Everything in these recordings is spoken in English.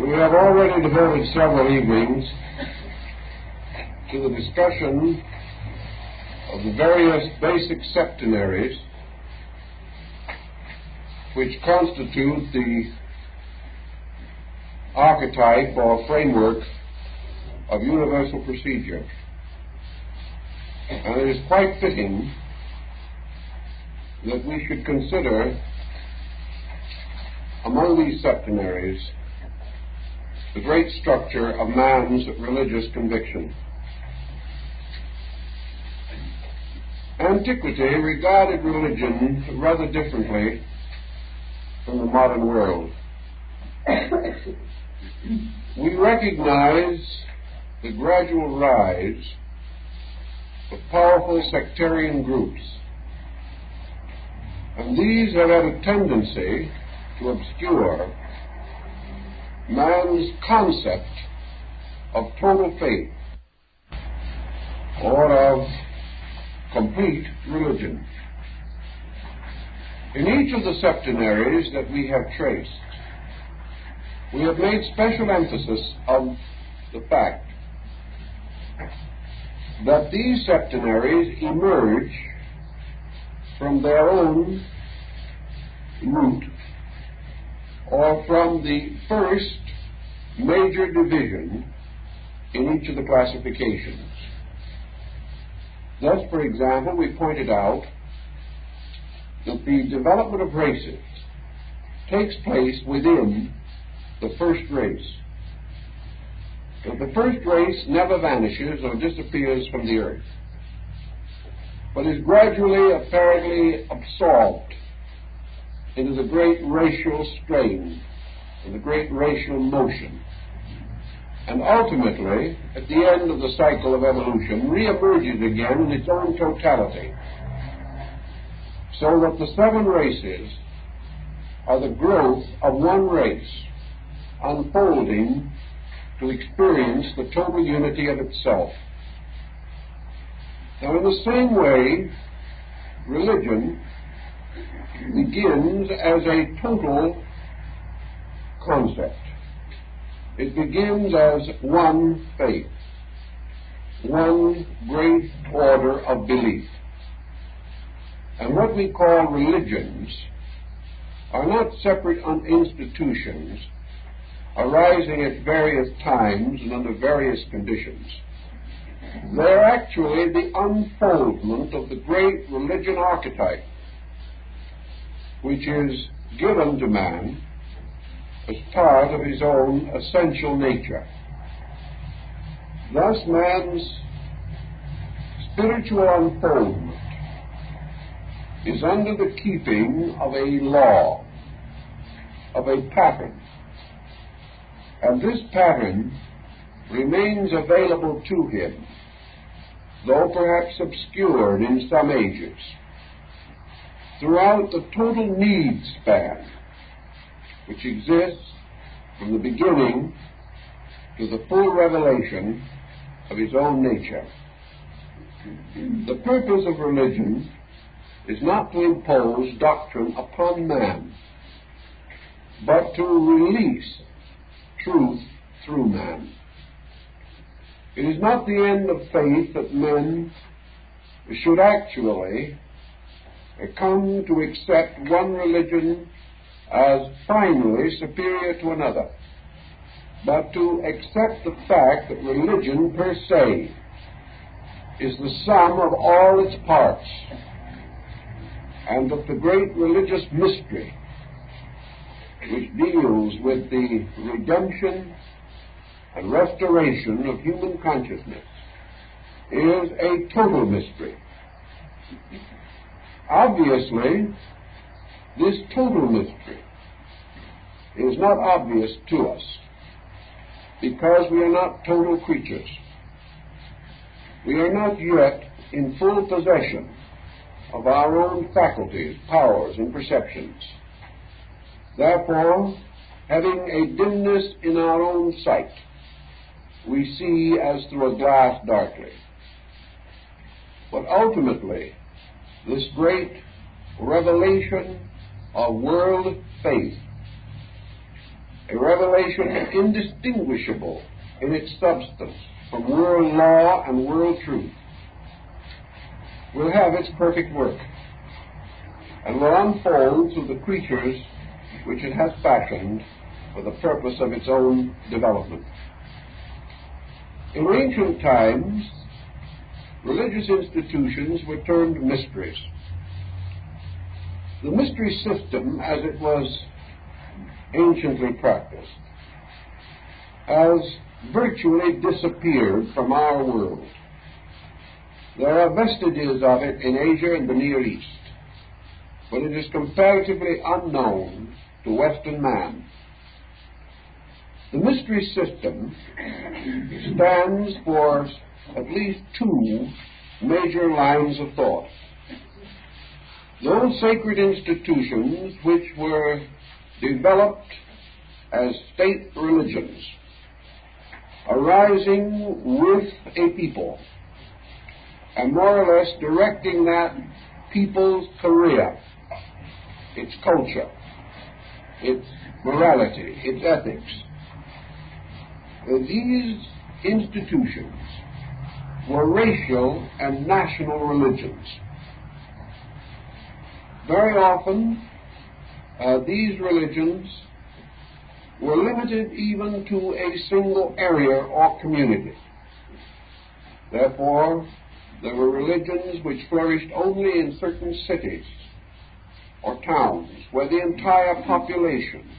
We have already devoted several evenings to the discussion of the various basic septenaries which constitute the archetype or framework of universal procedure. And it is quite fitting that we should consider among these septenaries the great structure of man's religious conviction. Antiquity regarded religion rather differently from the modern world. We recognize the gradual rise of powerful sectarian groups, and these have had a tendency to obscure man's concept of total faith or of complete religion. In each of the septenaries that we have traced, we have made special emphasis on the fact that these septenaries emerge from their own root or from the first major division in each of the classifications. Thus, for example, we pointed out that the development of races takes place within the first race. That the first race never vanishes or disappears from the earth, but is gradually, apparently absorbed into the great racial strain and the great racial motion, and ultimately, at the end of the cycle of evolution, re-emerges again in its own totality, so that the seven races are the growth of one race unfolding to experience the total unity of itself. Now, in the same way, religion begins as a total concept. It begins as one faith, one great order of belief. And what we call religions are not separate institutions arising at various times and under various conditions. They're actually the unfoldment of the great religion archetype, which is given to man as part of his own essential nature. Thus, man's spiritual unfoldment is under the keeping of a law, of a pattern, and this pattern remains available to him, though perhaps obscured in some ages, throughout the total need span which exists from the beginning to the full revelation of his own nature. The purpose of religion is not to impose doctrine upon man, but to release truth through man. It is not the end of faith that men should actually come to accept one religion as finally superior to another, but to accept the fact that religion per se is the sum of all its parts, and that the great religious mystery which deals with the redemption and restoration of human consciousness is a total mystery. Obviously, this total mystery is not obvious to us because we are not total creatures. We are not yet in full possession of our own faculties, powers, and perceptions. Therefore, having a dimness in our own sight, we see as through a glass darkly. But ultimately, this great revelation of world faith a revelation indistinguishable in its substance from world law and world truth, will have its perfect work and will unfold through the creatures which it has fashioned for the purpose of its own development. In ancient times, religious institutions were termed mysteries. The mystery system, as it was anciently practiced, has virtually disappeared from our world. There are vestiges of it in Asia and the Near East, but it is comparatively unknown to Western man. The mystery system stands for at least two major lines of thought. Those sacred institutions which were developed as state religions, arising with a people, and more or less directing that people's career, its culture, its morality, its ethics. These institutions were racial and national religions. Very often, these religions were limited even to a single area or community. Therefore, there were religions which flourished only in certain cities or towns where the entire population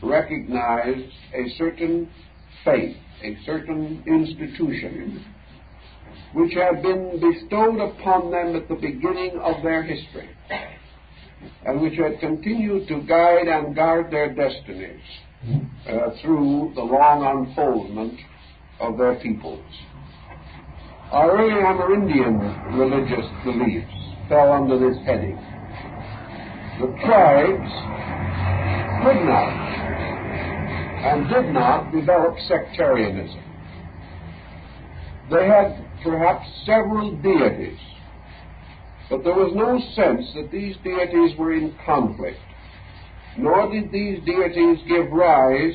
recognized a certain faith, a certain institution, which had been bestowed upon them at the beginning of their history, and which had continued to guide and guard their destinies through the long unfoldment of their peoples. Our early Amerindian religious beliefs fell under this heading. The tribes could not and did not develop sectarianism. They had perhaps several deities, but there was no sense that these deities were in conflict, nor did these deities give rise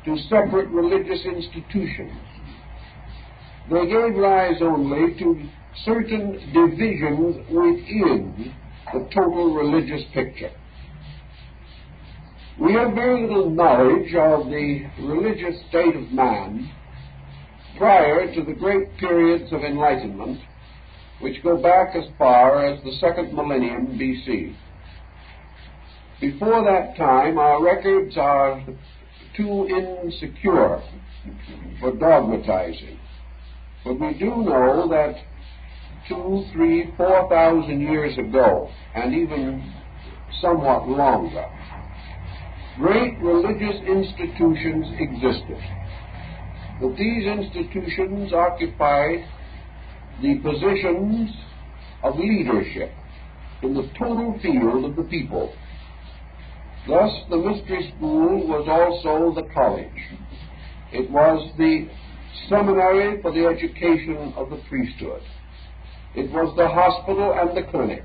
to separate religious institutions. They gave rise only to certain divisions within the total religious picture. We have very little knowledge of the religious state of man prior to the great periods of enlightenment, which go back as far as the second millennium BC. Before that time, our records are too insecure for dogmatizing. But we do know that 2,000, 3,000, 4,000 years ago, and even somewhat longer, great religious institutions existed. But these institutions occupied the positions of leadership in the total field of the people. Thus, the mystery school was also the college. It was the seminary for the education of the priesthood. It was the hospital and the clinic.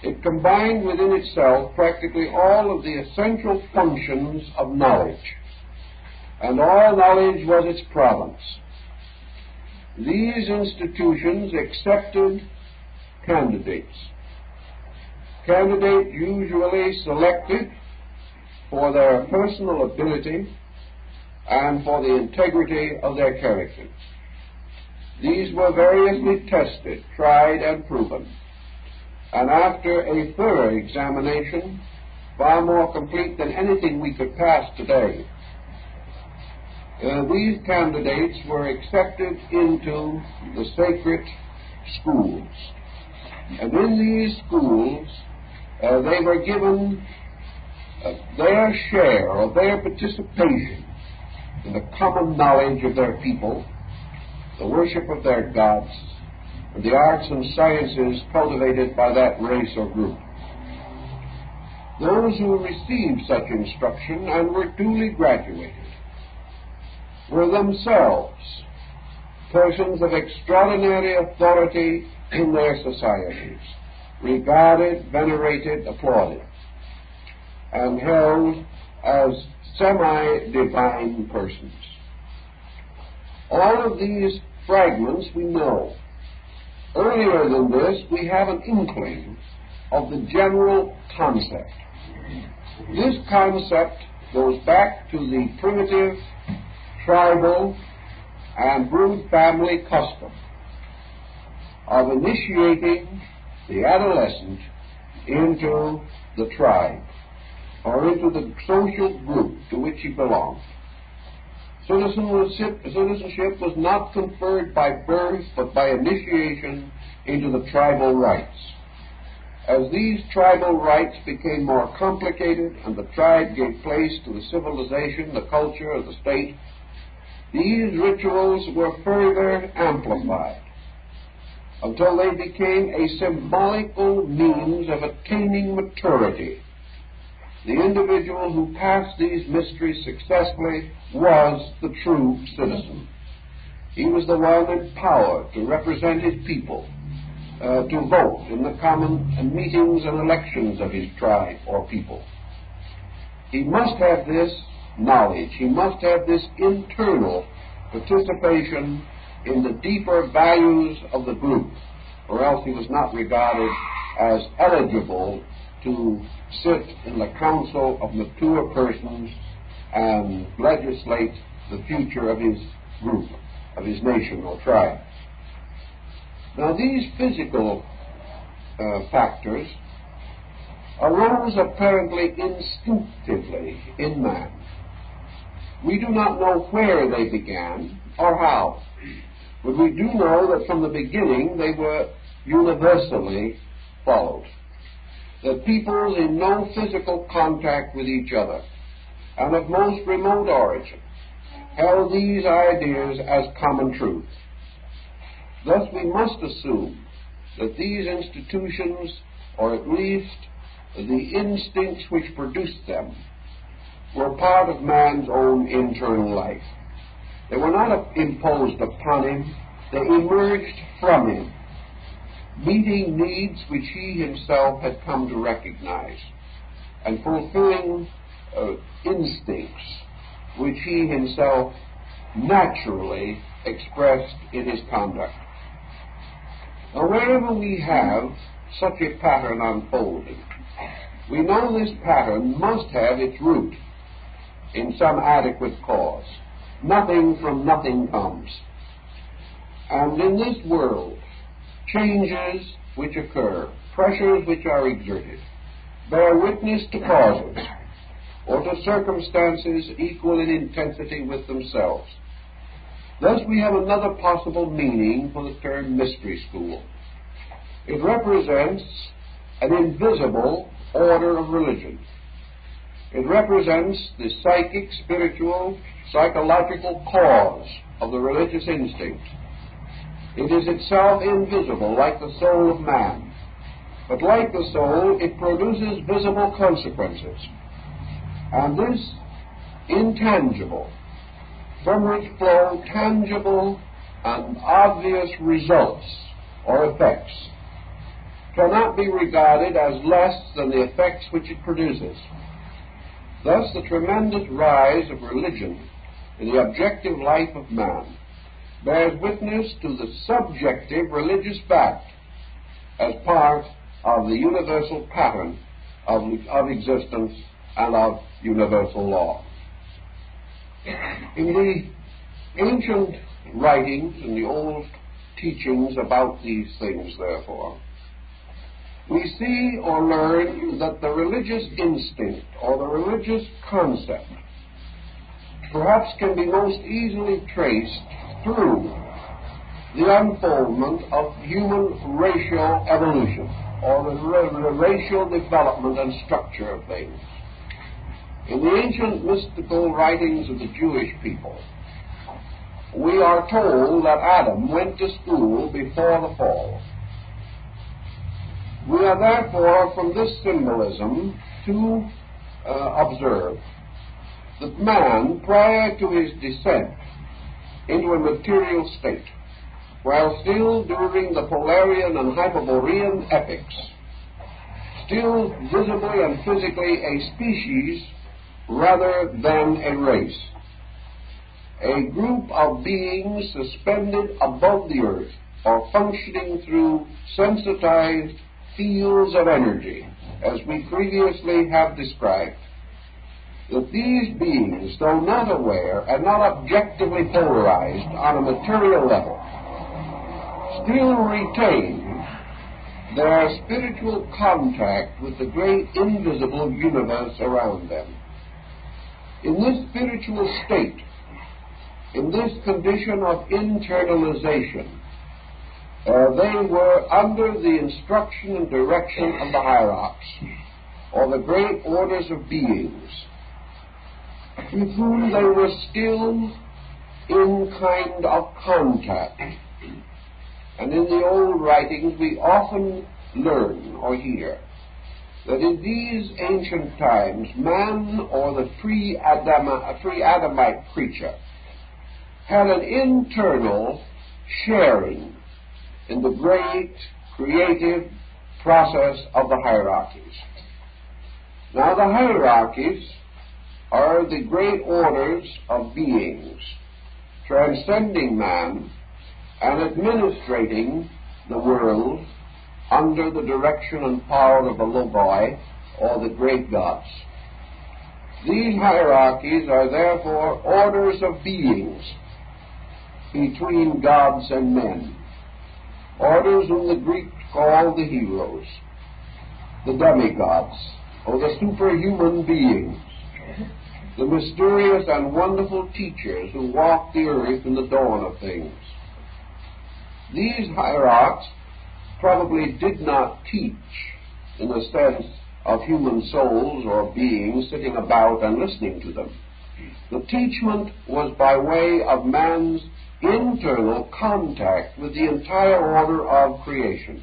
It combined within itself practically all of the essential functions of knowledge, and all knowledge was its province. These institutions accepted candidates. Candidates usually selected for their personal ability and for the integrity of their character. These were variously tested, tried, and proven, and after a thorough examination, far more complete than anything we could pass today, these candidates were accepted into the sacred schools. And in these schools, they were given their share or their participation in the common knowledge of their people, the worship of their gods, and the arts and sciences cultivated by that race or group. Those who received such instruction and were duly graduated were themselves persons of extraordinary authority in their societies, regarded, venerated, applauded, and held as semi-divine persons. All of these fragments we know. Earlier than this, we have an inkling of the general concept. This concept goes back to the primitive, tribal, and brood family custom of initiating the adolescent into the tribe or into the social group to which he belonged. Citizenship was not conferred by birth, but by initiation into the tribal rites. As these tribal rites became more complicated and the tribe gave place to the civilization, the culture of the state, these rituals were further amplified until they became a symbolical means of attaining maturity. The individual who passed these mysteries successfully was the true citizen. He was the one empowered to represent his people, to vote in the common meetings and elections of his tribe or people. He must have this knowledge. He must have this internal participation in the deeper values of the group, or else he was not regarded as eligible to sit in the council of mature persons and legislate the future of his group, of his nation or tribe. Now, these physical factors arose apparently instinctively in man. We do not know where they began or how, but we do know that from the beginning they were universally followed. That people in no physical contact with each other and of most remote origin held these ideas as common truth. Thus we must assume that these institutions, or at least the instincts which produced them, were part of man's own internal life. They were not imposed upon him, they emerged from him, meeting needs which he himself had come to recognize, and fulfilling instincts which he himself naturally expressed in his conduct. Now, wherever we have such a pattern unfolding, we know this pattern must have its root in some adequate cause. Nothing from nothing comes. And in this world, changes which occur, pressures which are exerted, bear witness to causes or to circumstances equal in intensity with themselves. Thus we have another possible meaning for the term mystery school. It represents an invisible order of religion. It represents the psychic, spiritual, psychological cause of the religious instinct. It is itself invisible, like the soul of man. But like the soul, it produces visible consequences. And this intangible, from which flow tangible and obvious results or effects, cannot be regarded as less than the effects which it produces. Thus, the tremendous rise of religion in the objective life of man bears witness to the subjective religious fact as part of the universal pattern of existence and of universal law. In the ancient writings and the old teachings about these things, therefore, we see or learn that the religious instinct or the religious concept perhaps can be most easily traced through the unfoldment of human racial evolution, or the racial development and structure of things. In the ancient mystical writings of the Jewish people, we are told that Adam went to school before the fall. We are therefore, from this symbolism, to observe that man, prior to his descent into a material state, while still during the Polarian and Hyperborean epochs, still visibly and physically a species rather than a race, a group of beings suspended above the earth or functioning through sensitized fields of energy, as we previously have described, that these beings, though not aware and not objectively polarized on a material level, still retain their spiritual contact with the great invisible universe around them. In this spiritual state, in this condition of internalization, they were under the instruction and direction of the hierarchs, or the great orders of beings, with whom they were still in kind of contact. And in the old writings we often learn or hear that in these ancient times man, or the pre-Adamite creature, had an internal sharing in the great creative process of the hierarchies. Now the hierarchies are the great orders of beings transcending man and administrating the world under the direction and power of the Logoi, or the great gods. These hierarchies are therefore orders of beings between gods and men, orders whom the Greeks call the heroes, the demigods, or the superhuman beings, the mysterious and wonderful teachers who walk the earth in the dawn of things. These hierarchs probably did not teach in the sense of human souls or beings sitting about and listening to them. The teachment was by way of man's internal contact with the entire order of creation.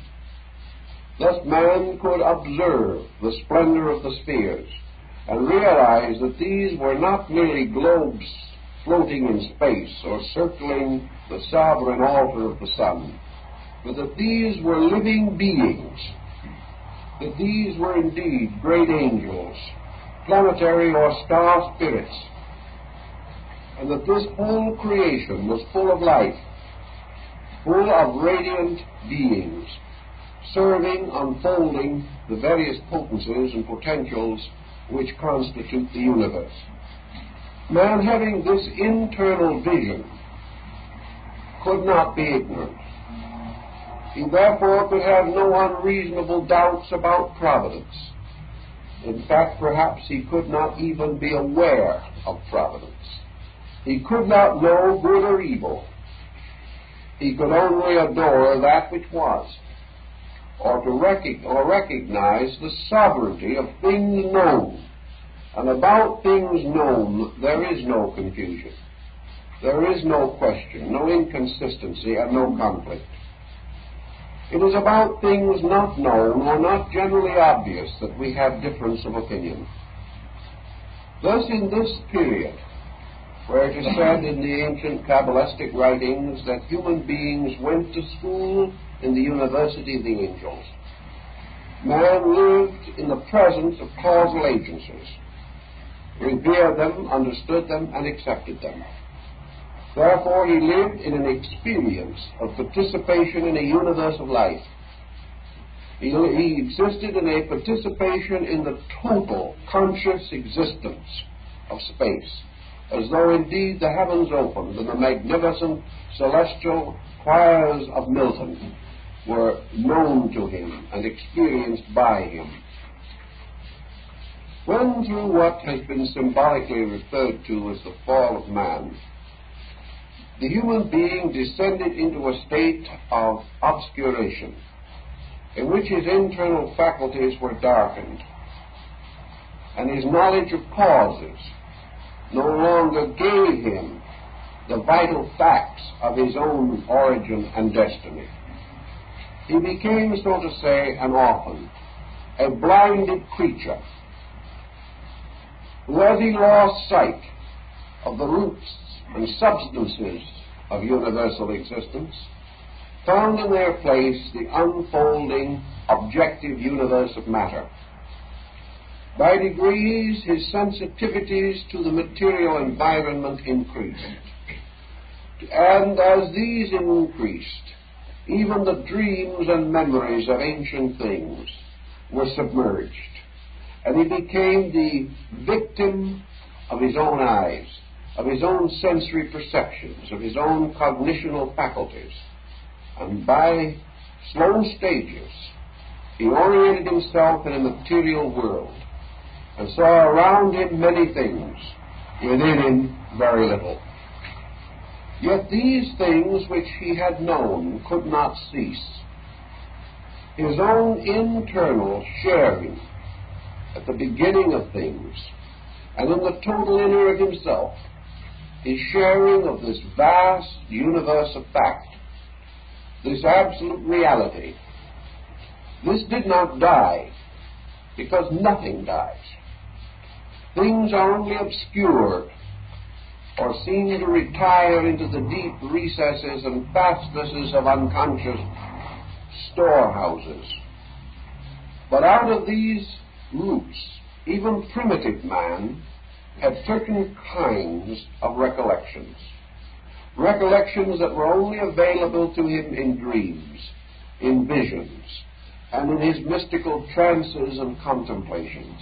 Thus man could observe the splendor of the spheres and realize that these were not merely globes floating in space or circling the sovereign altar of the sun, but that these were living beings, that these were indeed great angels, planetary or star spirits, and that this whole creation was full of life, full of radiant beings, serving, unfolding the various potencies and potentials which constitute the universe. Man, having this internal vision, could not be ignorant. He therefore could have no unreasonable doubts about providence. In fact, perhaps he could not even be aware of providence. He could not know good or evil. He could only adore that which was, or recognize the sovereignty of things known. And about things known there is no confusion. There is no question, no inconsistency, and no conflict. It is about things not known or not generally obvious that we have difference of opinion. Thus, in this period, where it is said in the ancient Kabbalistic writings that human beings went to school in the University of the Angels, man lived in the presence of causal agencies, revered them, understood them, and accepted them. Therefore, he lived in an experience of participation in a universe of life. He existed in a participation in the total conscious existence of space, as though indeed the heavens opened and the magnificent celestial choirs of Milton were known to him and experienced by him. When, through what has been symbolically referred to as the fall of man, the human being descended into a state of obscuration, in which his internal faculties were darkened, and his knowledge of causes no longer gave him the vital facts of his own origin and destiny. He became, so to say, an orphan, a blinded creature, who, as he lost sight of the roots and substances of universal existence, found in their place the unfolding objective universe of matter. By degrees, his sensitivities to the material environment increased. And as these increased, even the dreams and memories of ancient things were submerged, and he became the victim of his own eyes, of his own sensory perceptions, of his own cognitional faculties. And by slow stages, he oriented himself in a material world and saw around him many things, within him very little. Yet these things which he had known could not cease. His own internal sharing at the beginning of things and in the total inner of himself, his sharing of this vast universe of fact, this absolute reality, this did not die, because nothing dies. Things are only obscured or seem to retire into the deep recesses and fastnesses of unconscious storehouses. But out of these roots, even primitive man had certain kinds of recollections that were only available to him in dreams, in visions, and in his mystical trances and contemplations.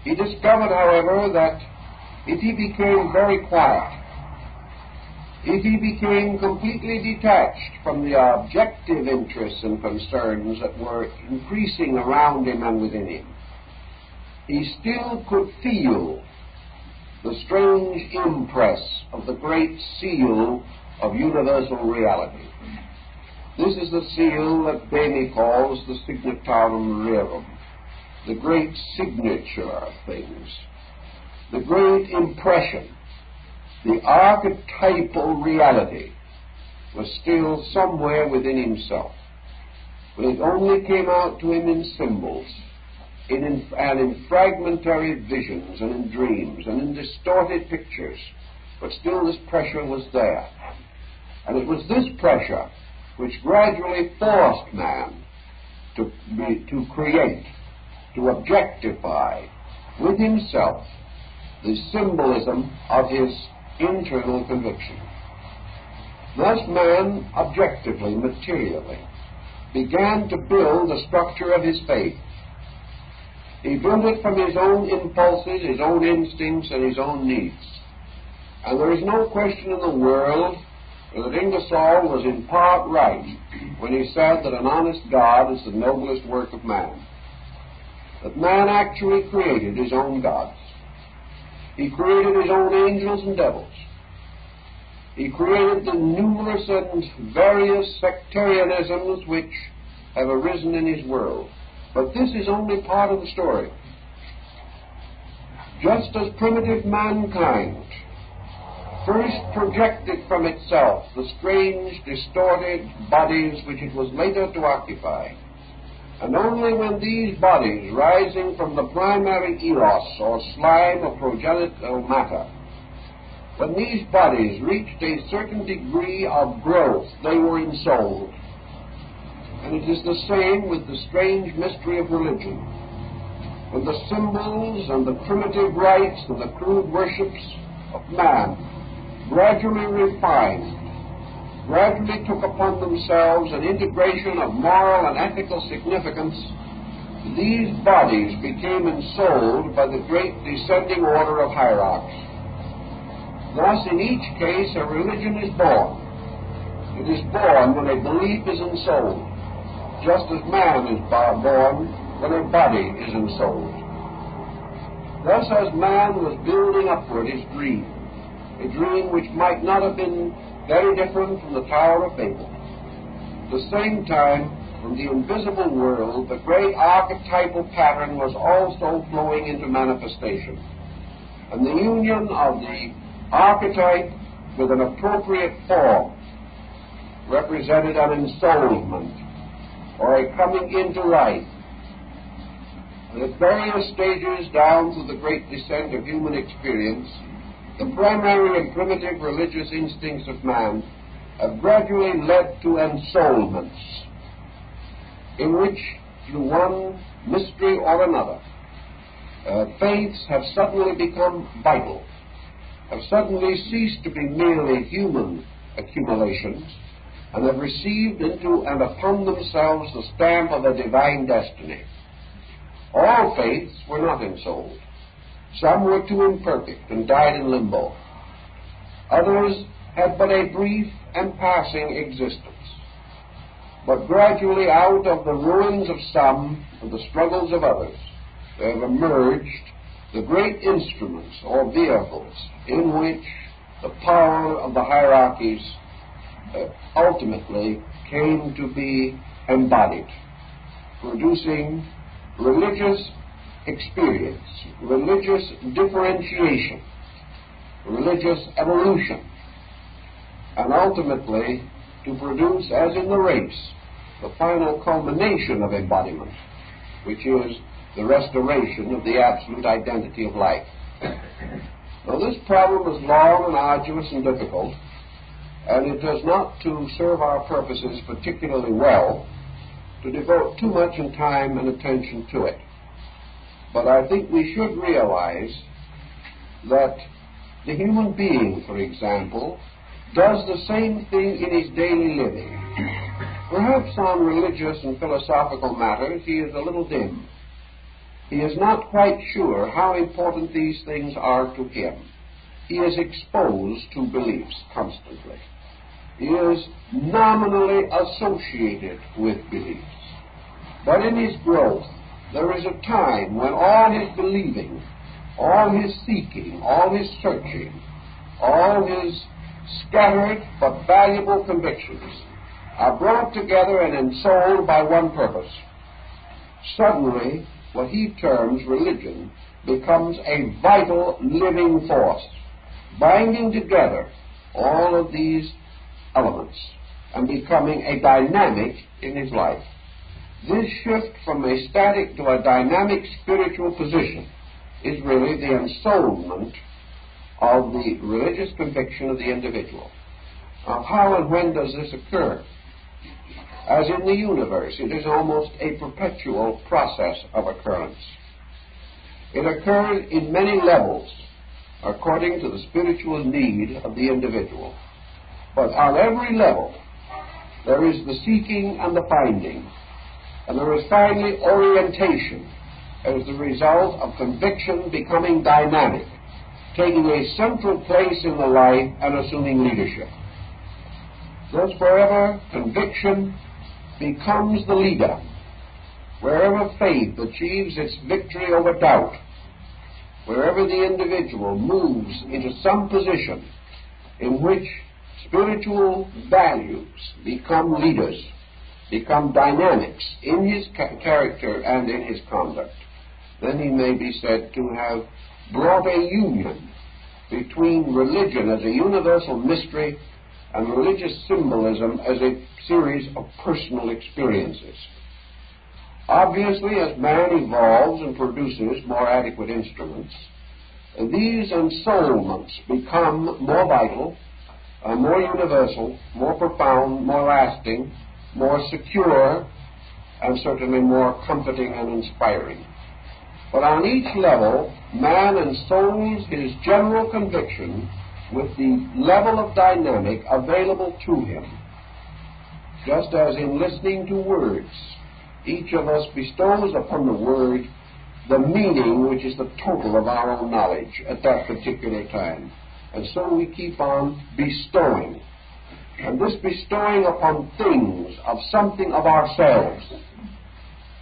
He discovered, however, that if he became very quiet, if he became completely detached from the objective interests and concerns that were increasing around him and within him, he still could feel the strange impress of the great seal of universal reality. This is the seal that Rene calls the signatarum rerum, the great signature of things, the great impression. The archetypal reality was still somewhere within himself, but it only came out to him in symbols, and in fragmentary visions, and in dreams, and in distorted pictures, but still this pressure was there. And it was this pressure which gradually forced man to create, to objectify with himself the symbolism of his internal conviction. Thus man, objectively, materially, began to build the structure of his faith. He built it from his own impulses, his own instincts, and his own needs. And there is no question in the world that Ingersoll was in part right when he said that an honest God is the noblest work of man. That man actually created his own gods. He created his own angels and devils. He created the numerous and various sectarianisms which have arisen in his world. But this is only part of the story. Just as primitive mankind first projected from itself the strange, distorted bodies which it was later to occupy, and only when these bodies, rising from the primary eros, or slime of progenital matter, when these bodies reached a certain degree of growth, they were ensouled. And it is the same with the strange mystery of religion. When the symbols and the primitive rites and the crude worships of man gradually refined, gradually took upon themselves an integration of moral and ethical significance, these bodies became ensouled by the great descending order of hierarchs. Thus, in each case, a religion is born. It is born when a belief is ensouled, just as man is born when a body is ensouled. Thus, as man was building upward his dream, a dream which might not have been very different from the Tower of Babel, at the same time, from the invisible world, the great archetypal pattern was also flowing into manifestation. And the union of the archetype with an appropriate form represented an ensoulment, or a coming into life. And at various stages down through the great descent of human experience, the primary and primitive religious instincts of man have gradually led to ensoulments, in which, through one mystery or another, faiths have suddenly become vital, have suddenly ceased to be merely human accumulations, and have received into and upon themselves the stamp of a divine destiny. All faiths were not ensouled. Some were too imperfect and died in limbo. Others had but a brief and passing existence. But gradually out of the ruins of some and the struggles of others, there have emerged the great instruments or vehicles in which the power of the hierarchies ultimately came to be embodied, producing religious experience, religious differentiation, religious evolution, and ultimately to produce, as in the race, the final culmination of embodiment, which is the restoration of the absolute identity of life. Now, this problem is long and arduous and difficult, and it does not to serve our purposes particularly well to devote too much time and attention to it. But I think we should realize that the human being, for example, does the same thing in his daily living. Perhaps on religious and philosophical matters he is a little dim. He is not quite sure how important these things are to him. He is exposed to beliefs constantly. He is nominally associated with beliefs. But in his growth, there is a time when all his believing, all his seeking, all his searching, all his scattered but valuable convictions are brought together and ensouled by one purpose. Suddenly, what he terms religion becomes a vital living force, binding together all of these elements and becoming a dynamic in his life. This shift from a static to a dynamic spiritual position is really the ensoulment of the religious conviction of the individual. Now, how and when does this occur? As in the universe, it is almost a perpetual process of occurrence. It occurs in many levels according to the spiritual need of the individual. But on every level, there is the seeking and the finding, and there is finally orientation as the result of conviction becoming dynamic, taking a central place in the life and assuming leadership. Thus, wherever conviction becomes the leader, wherever faith achieves its victory over doubt, wherever the individual moves into some position in which spiritual values become leaders, become dynamics in his character and in his conduct, then he may be said to have brought a union between religion as a universal mystery and religious symbolism as a series of personal experiences. Obviously, as man evolves and produces more adequate instruments, these ensoulments become more vital, more universal, more profound, more lasting, more secure, and certainly more comforting and inspiring. But on each level, man ensouls his general conviction with the level of dynamic available to him. Just as in listening to words, each of us bestows upon the word the meaning which is the total of our own knowledge at that particular time. And so we keep on bestowing. And this bestowing upon things of something of ourselves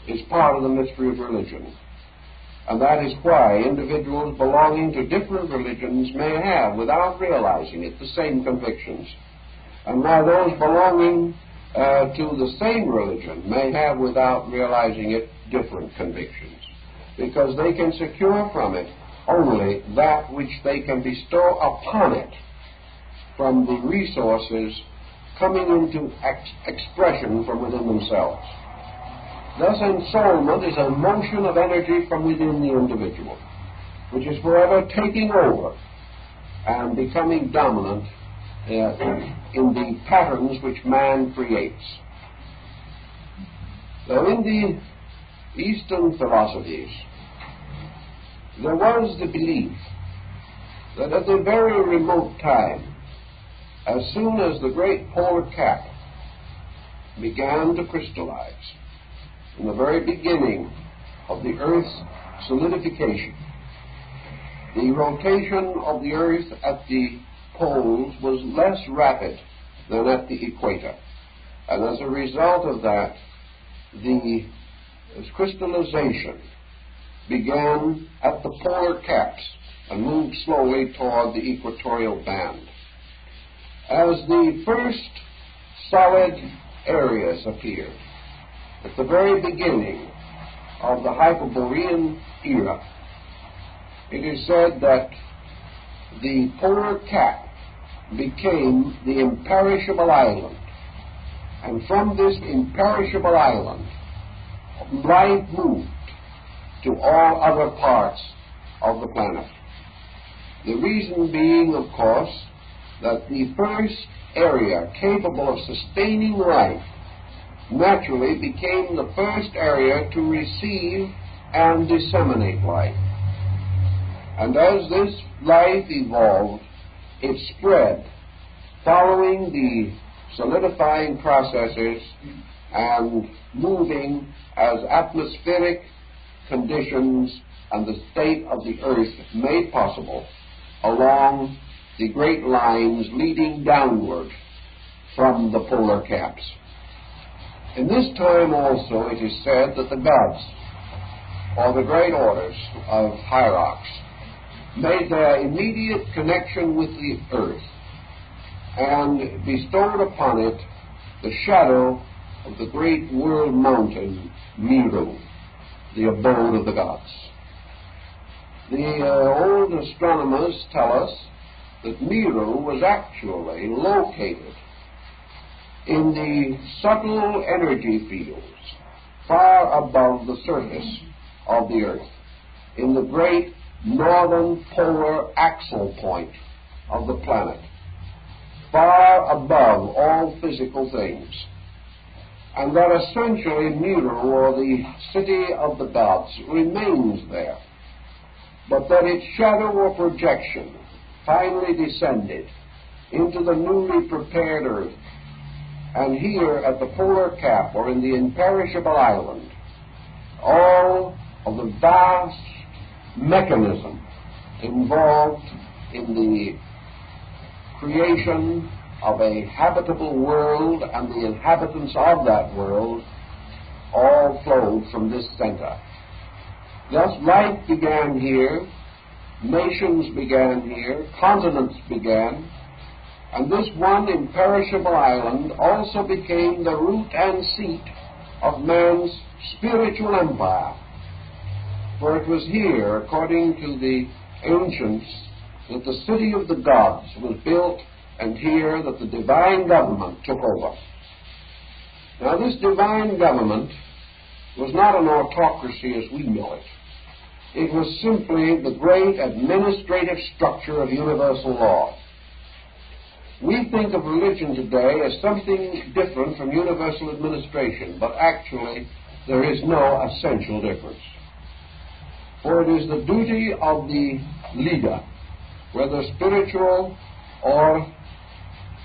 is part of the mystery of religion. And that is why individuals belonging to different religions may have, without realizing it, the same convictions. And why those belonging to the same religion may have, without realizing it, different convictions. Because they can secure from it only that which they can bestow upon it from the resources coming into expression from within themselves. Thus, ensoulment is a motion of energy from within the individual, which is forever taking over and becoming dominant in the patterns which man creates. So in the Eastern philosophies, there was the belief that at a very remote time, as soon as the great polar cap began to crystallize, in the very beginning of the Earth's solidification, the rotation of the Earth at the poles was less rapid than at the equator. And as a result of that, the crystallization began at the polar caps and moved slowly toward the equatorial band. As the first solid areas appeared at the very beginning of the Hyperborean era, it is said that the polar cap became the imperishable island. And from this imperishable island, life moved to all other parts of the planet. The reason being, of course, that the first area capable of sustaining life naturally became the first area to receive and disseminate life. And as this life evolved, it spread, following the solidifying processes and moving as atmospheric conditions and the state of the Earth made possible along the great lines leading downward from the polar caps. In this time also it is said that the gods, or the great orders of hierarchs, made their immediate connection with the Earth and bestowed upon it the shadow of the great world mountain, Meru, the abode of the gods. The old astronomers tell us that Meru was actually located in the subtle energy fields far above the surface of the Earth, in the great northern polar axle point of the planet, far above all physical things. And that essentially Meru, or the city of the gods, remains there, but that its shadow or projection finally descended into the newly prepared Earth. And here at the polar cap, or in the imperishable island, all of the vast mechanism involved in the creation of a habitable world and the inhabitants of that world all flowed from this center. Thus life began here, nations began here, continents began, and this one imperishable island also became the root and seat of man's spiritual empire. For it was here, according to the ancients, that the city of the gods was built, and here that the divine government took over. Now this divine government was not an autocracy as we know it. It was simply the great administrative structure of universal law. We think of religion today as something different from universal administration, but actually there is no essential difference. For it is the duty of the leader, whether spiritual or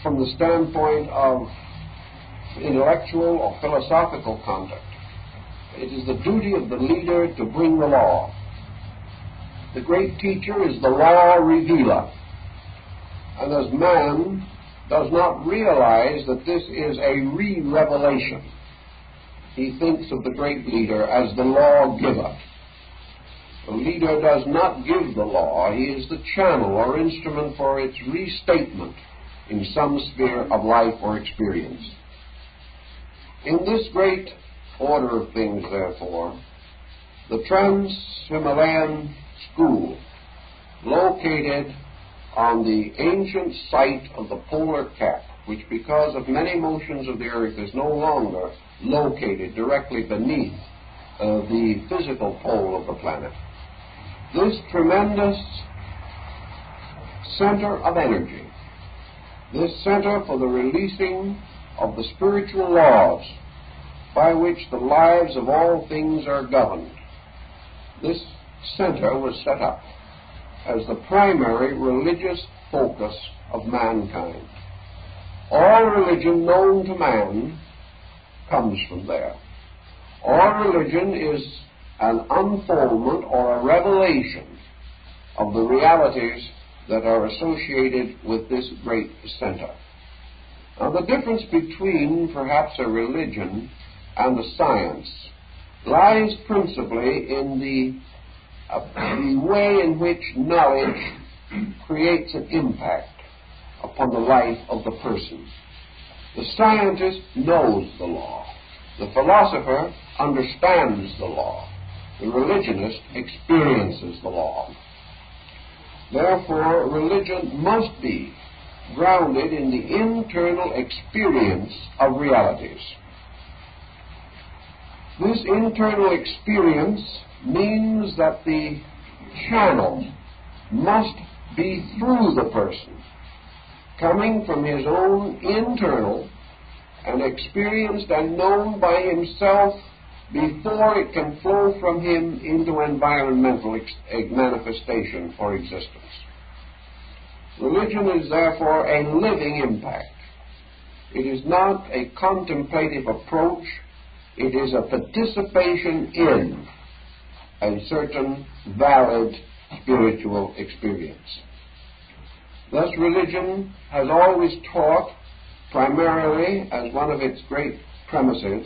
from the standpoint of intellectual or philosophical conduct, it is the duty of the leader to bring the law. The great teacher is the law revealer. And as man does not realize that this is a re-revelation, he thinks of the great leader as the law-giver. The leader does not give the law. He is the channel or instrument for its restatement in some sphere of life or experience. In this great order of things, therefore, the Trans-Himalayan School, located on the ancient site of the polar cap, which because of many motions of the Earth is no longer located directly beneath the physical pole of the planet. This tremendous center of energy, this center for the releasing of the spiritual laws by which the lives of all things are governed, this center was set up as the primary religious focus of mankind. All religion known to man comes from there. All religion is an unfoldment or a revelation of the realities that are associated with this great center. Now, the difference between perhaps a religion and a science lies principally in the way in which knowledge creates an impact upon the life of the person. The scientist knows the law. The philosopher understands the law. The religionist experiences the law. Therefore, religion must be grounded in the internal experience of realities. This internal experience means that the channel must be through the person, coming from his own internal and experienced and known by himself before it can flow from him into environmental manifestation or existence. Religion is therefore a living impact. It is not a contemplative approach. It is a participation in a certain valid spiritual experience. Thus, religion has always taught, primarily as one of its great premises,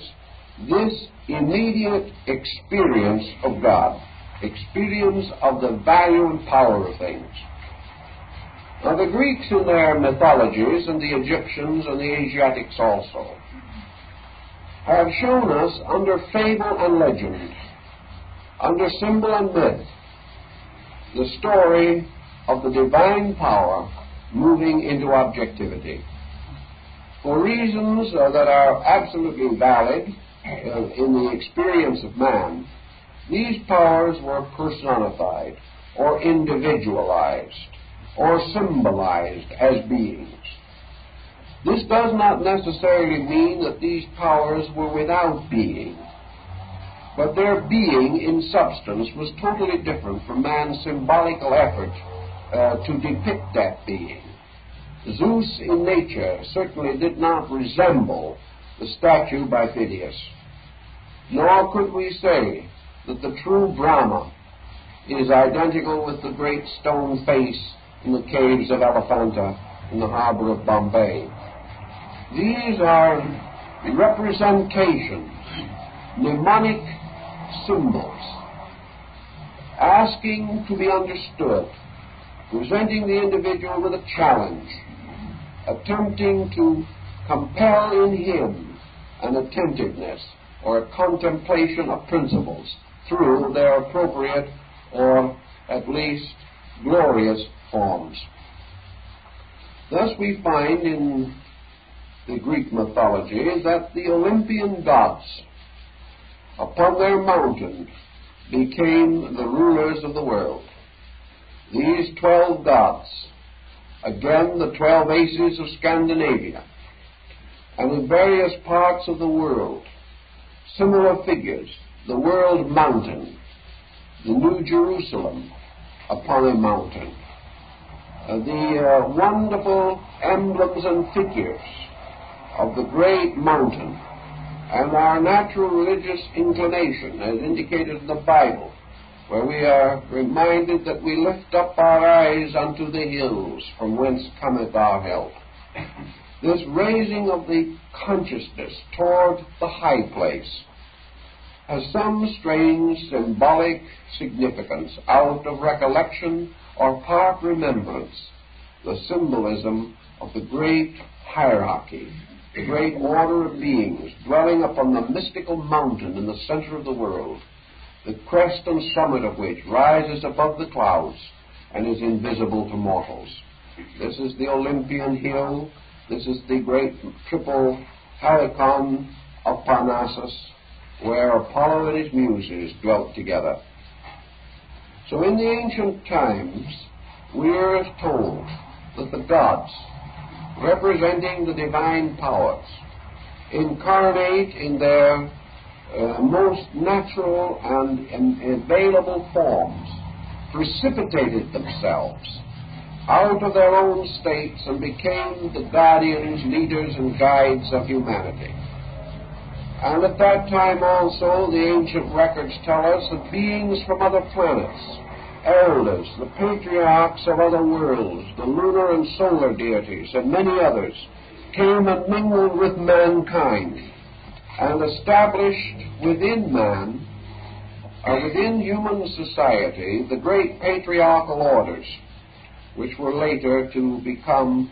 this immediate experience of God, experience of the value and power of things. Now, the Greeks in their mythologies, and the Egyptians and the Asiatics also, have shown us under fable and legend, under symbol and myth, the story of the divine power moving into objectivity. For reasons that are absolutely valid in the experience of man, these powers were personified or individualized or symbolized as beings. This does not necessarily mean that these powers were without being, but their being in substance was totally different from man's symbolical effort to depict that being. Zeus in nature certainly did not resemble the statue by Phidias, nor could we say that the true Brahma is identical with the great stone face in the caves of Elephanta in the harbor of Bombay. These are representations, mnemonic symbols, asking to be understood, presenting the individual with a challenge, attempting to compel in him an attentiveness or a contemplation of principles through their appropriate or at least glorious forms. Thus we find in the Greek mythology that the Olympian gods upon their mountain became the rulers of the world. These 12 gods, again the 12 aces of Scandinavia, and in various parts of the world, similar figures, the world mountain, the New Jerusalem upon a mountain, the wonderful emblems and figures of the great mountain, and our natural religious inclination, as indicated in the Bible, where we are reminded that we lift up our eyes unto the hills, from whence cometh our help. This raising of the consciousness toward the high place has some strange symbolic significance out of recollection or part remembrance, the symbolism of the great hierarchy, the great order of beings dwelling upon the mystical mountain in the center of the world, the crest and summit of which rises above the clouds and is invisible to mortals. This is the Olympian hill. This is the great triple helicon of Parnassus, where Apollo and his muses dwelt together. So in the ancient times, we are told that the gods, representing the divine powers, incarnate in their most natural and available forms, precipitated themselves out of their own states and became the guardians, leaders, and guides of humanity. And at that time also, the ancient records tell us that beings from other planets, elders, the patriarchs of other worlds, the lunar and solar deities, and many others, came and mingled with mankind and established within man, within human society, the great patriarchal orders, which were later to become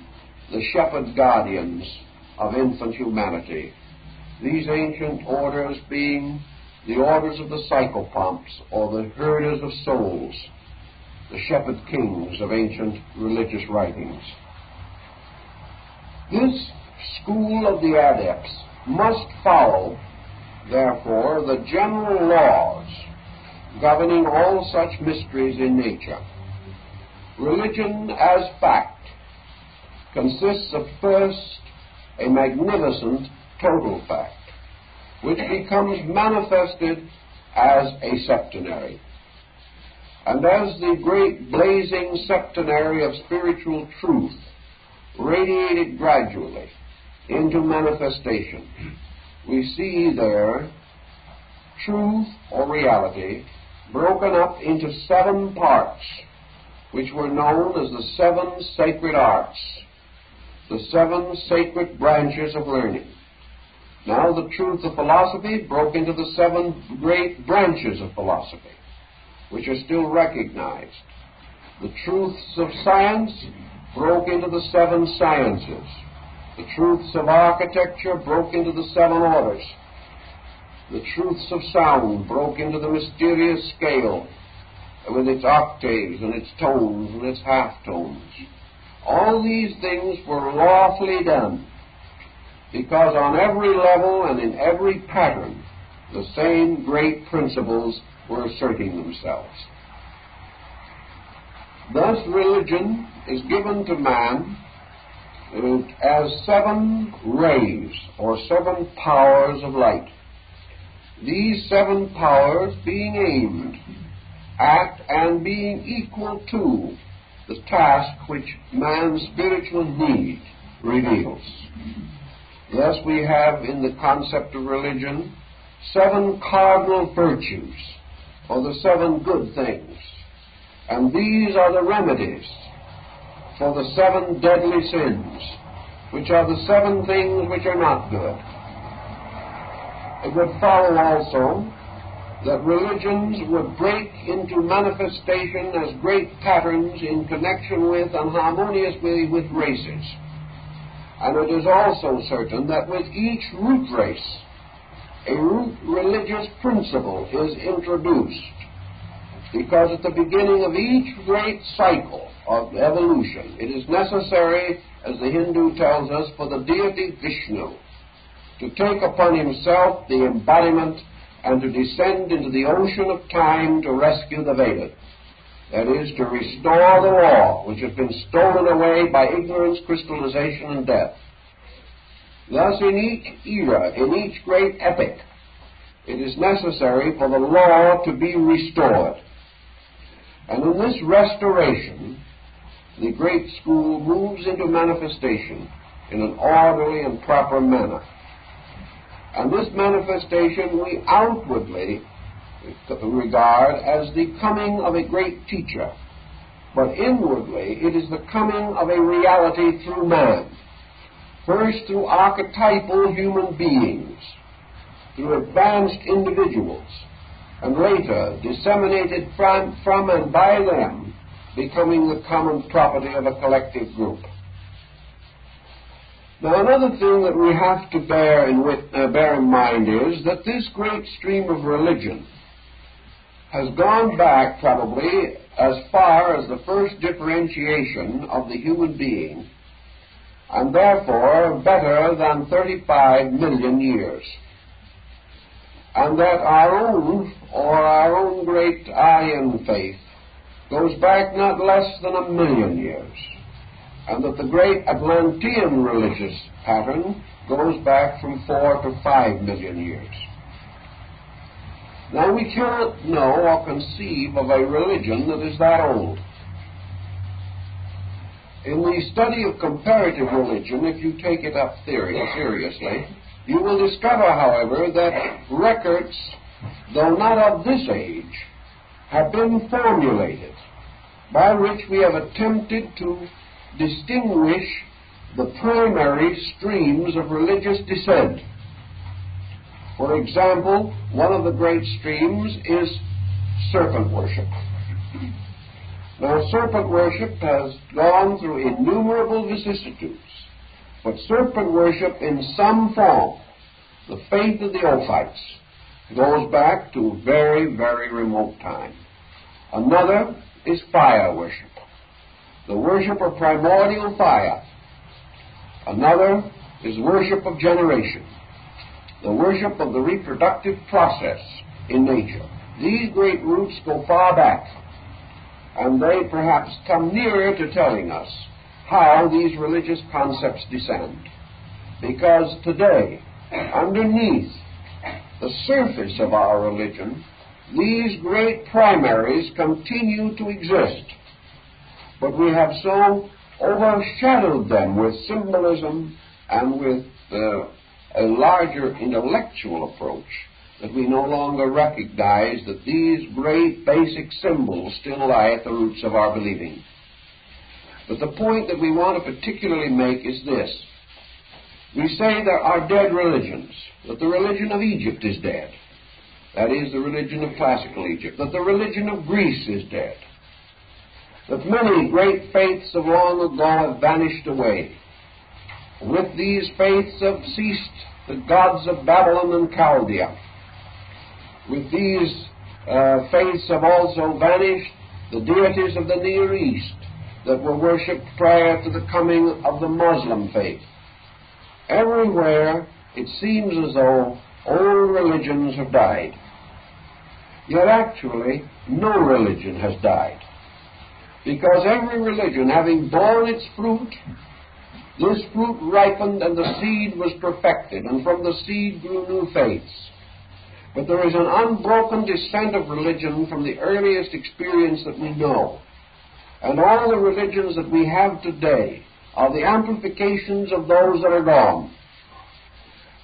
the shepherd guardians of infant humanity. These ancient orders being the orders of the psychopomps, or the herders of souls, the shepherd kings of ancient religious writings. This school of the adepts must follow, therefore, the general laws governing all such mysteries in nature. Religion as fact consists of first a magnificent total fact, which becomes manifested as a septenary. And as the great blazing septenary of spiritual truth radiated gradually into manifestation, we see there truth or reality broken up into 7 parts, which were known as the 7 sacred arts, the 7 sacred branches of learning. Now the truth of philosophy broke into the 7 great branches of philosophy, which are still recognized. The truths of science broke into the 7 sciences. The truths of architecture broke into the 7 orders. The truths of sound broke into the mysterious scale with its octaves and its tones and its half-tones. All these things were lawfully done, because on every level and in every pattern the same great principles were asserting themselves. Thus religion is given to man as 7 rays or 7 powers of light. These 7 powers being aimed at and being equal to the task which man's spiritual need reveals. Thus we have in the concept of religion 7 cardinal virtues, or the 7 good things. And these are the remedies for the 7 deadly sins, which are the 7 things which are not good. It would follow also that religions would break into manifestation as great patterns in connection with and harmoniously with races. And it is also certain that with each root race, a root religious principle is introduced, because at the beginning of each great cycle of evolution, it is necessary, as the Hindu tells us, for the deity Vishnu to take upon himself the embodiment and to descend into the ocean of time to rescue the Vedas. That is, to restore the law which has been stolen away by ignorance, crystallization, and death. Thus, in each era, in each great epoch, it is necessary for the law to be restored. And in this restoration, the great school moves into manifestation in an orderly and proper manner. And this manifestation we outwardly regard as the coming of a great teacher, but inwardly it is the coming of a reality through man, first through archetypal human beings, through advanced individuals, and later disseminated from and by them, becoming the common property of a collective group. Now, another thing that we have to bear in mind is that this great stream of religion has gone back probably as far as the first differentiation of the human being, and therefore better than 35 million years. And that our own great Aryan faith goes back not less than 1 million years, and that the great Atlantean religious pattern goes back from 4 to 5 million years. Now, we cannot know or conceive of a religion that is that old. In the study of comparative religion, if you take it up seriously, you will discover, however, that records, though not of this age, have been formulated by which we have attempted to distinguish the primary streams of religious descent. For example, one of the great streams is serpent worship. Now, serpent worship has gone through innumerable vicissitudes, but serpent worship in some form, the faith of the Ophites, goes back to a very, very remote time. Another is fire worship, the worship of primordial fire. Another is worship of generation, the worship of the reproductive process in nature. These great roots go far back, and they perhaps come nearer to telling us how these religious concepts descend. Because today, underneath the surface of our religion, these great primaries continue to exist. But we have so overshadowed them with symbolism and with a larger intellectual approach that we no longer recognize that these great basic symbols still lie at the roots of our believing. But the point that we want to particularly make is this. We say there are dead religions, that the religion of Egypt is dead. That is, the religion of classical Egypt. That the religion of Greece is dead. That many great faiths of long ago have vanished away. With these faiths have ceased the gods of Babylon and Chaldea. With these faiths have also vanished the deities of the Near East that were worshipped prior to the coming of the Muslim faith. Everywhere it seems as though old religions have died. Yet actually, no religion has died. Because every religion, having borne its fruit, this fruit ripened and the seed was perfected, and from the seed grew new faiths. But there is an unbroken descent of religion from the earliest experience that we know. And all the religions that we have today are the amplifications of those that are gone.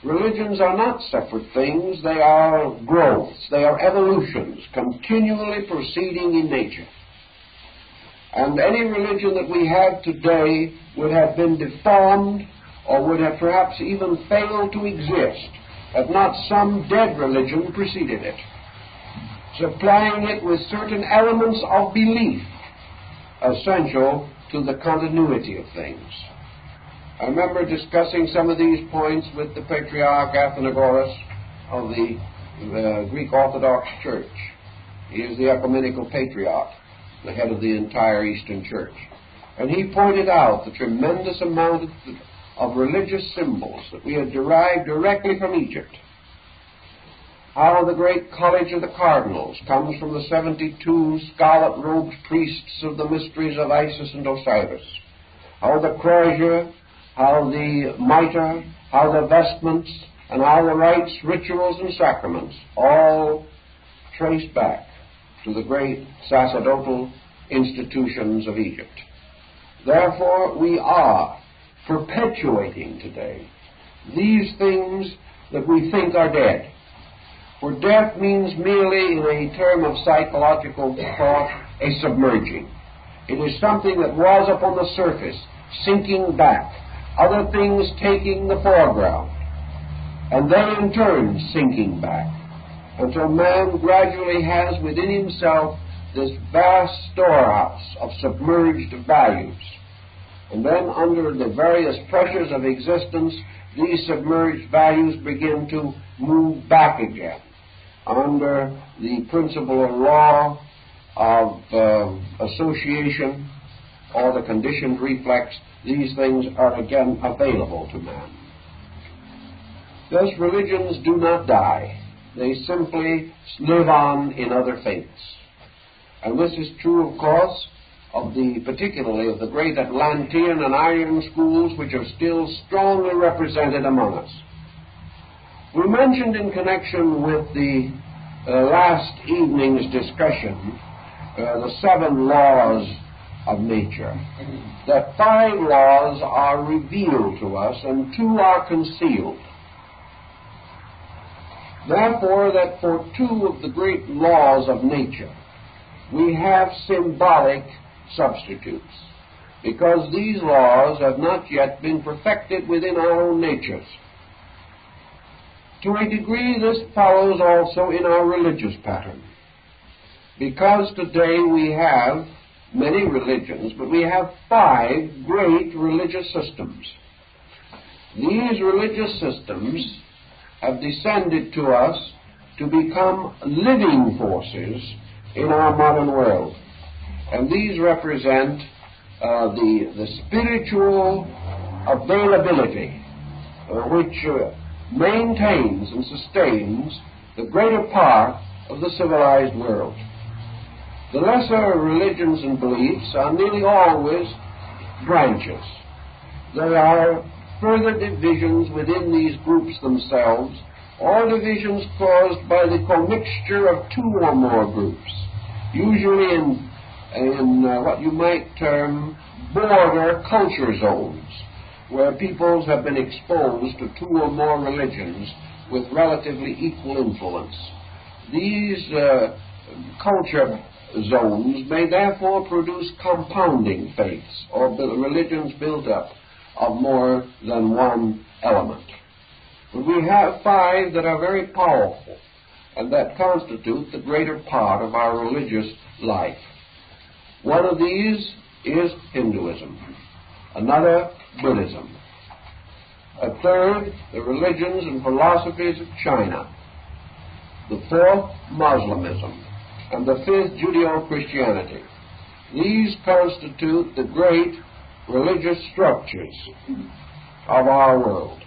Religions are not separate things, they are growths, they are evolutions, continually proceeding in nature. And any religion that we have today would have been deformed or would have perhaps even failed to exist had not some dead religion preceded it, supplying it with certain elements of belief essential to the continuity of things. I remember discussing some of these points with the Patriarch Athenagoras of the Greek Orthodox Church. He is the ecumenical patriarch, the head of the entire Eastern Church. And he pointed out the tremendous amount of religious symbols that we had derived directly from Egypt. How the great College of the Cardinals comes from the 72 scarlet-robed priests of the mysteries of Isis and Osiris. How the crozier, how the mitre, how the vestments, and how the rites, rituals, and sacraments all trace back to the great sacerdotal institutions of Egypt. Therefore, we are perpetuating today these things that we think are dead. For death means merely, in a term of psychological thought, a submerging. It is something that was upon the surface, sinking back, other things taking the foreground, and then in turn sinking back, until man gradually has within himself this vast storehouse of submerged values. And then under the various pressures of existence, these submerged values begin to move back again. Under the principle or law of association or the conditioned reflex, these things are again available to man. Thus, religions do not die. They simply live on in other faiths. And this is true, of course, particularly of the great Atlantean and Aryan schools, which are still strongly represented among us. We mentioned in connection with the last evening's discussion, the 7 laws of nature, that 5 laws are revealed to us and 2 are concealed. Therefore, that for 2 of the great laws of nature, we have symbolic substitutes, because these laws have not yet been perfected within our own natures. To a degree, this follows also in our religious pattern, because today we have many religions, but we have 5 great religious systems. These religious systems have descended to us to become living forces in our modern world. And these represent the spiritual availability which maintains and sustains the greater part of the civilized world. The lesser religions and beliefs are nearly always branches. There are further divisions within these groups themselves, or divisions caused by the commixture of 2 or more groups, usually in what you might term border culture zones, where peoples have been exposed to 2 or more religions with relatively equal influence. These culture zones may therefore produce compounding faiths, or religions built up of more than one element. But we have 5 that are very powerful and that constitute the greater part of our religious life. One of these is Hinduism, another Buddhism, a third the religions and philosophies of China, the 4th Muslimism, and the 5th Judeo-Christianity. These constitute the great religious structures of our world.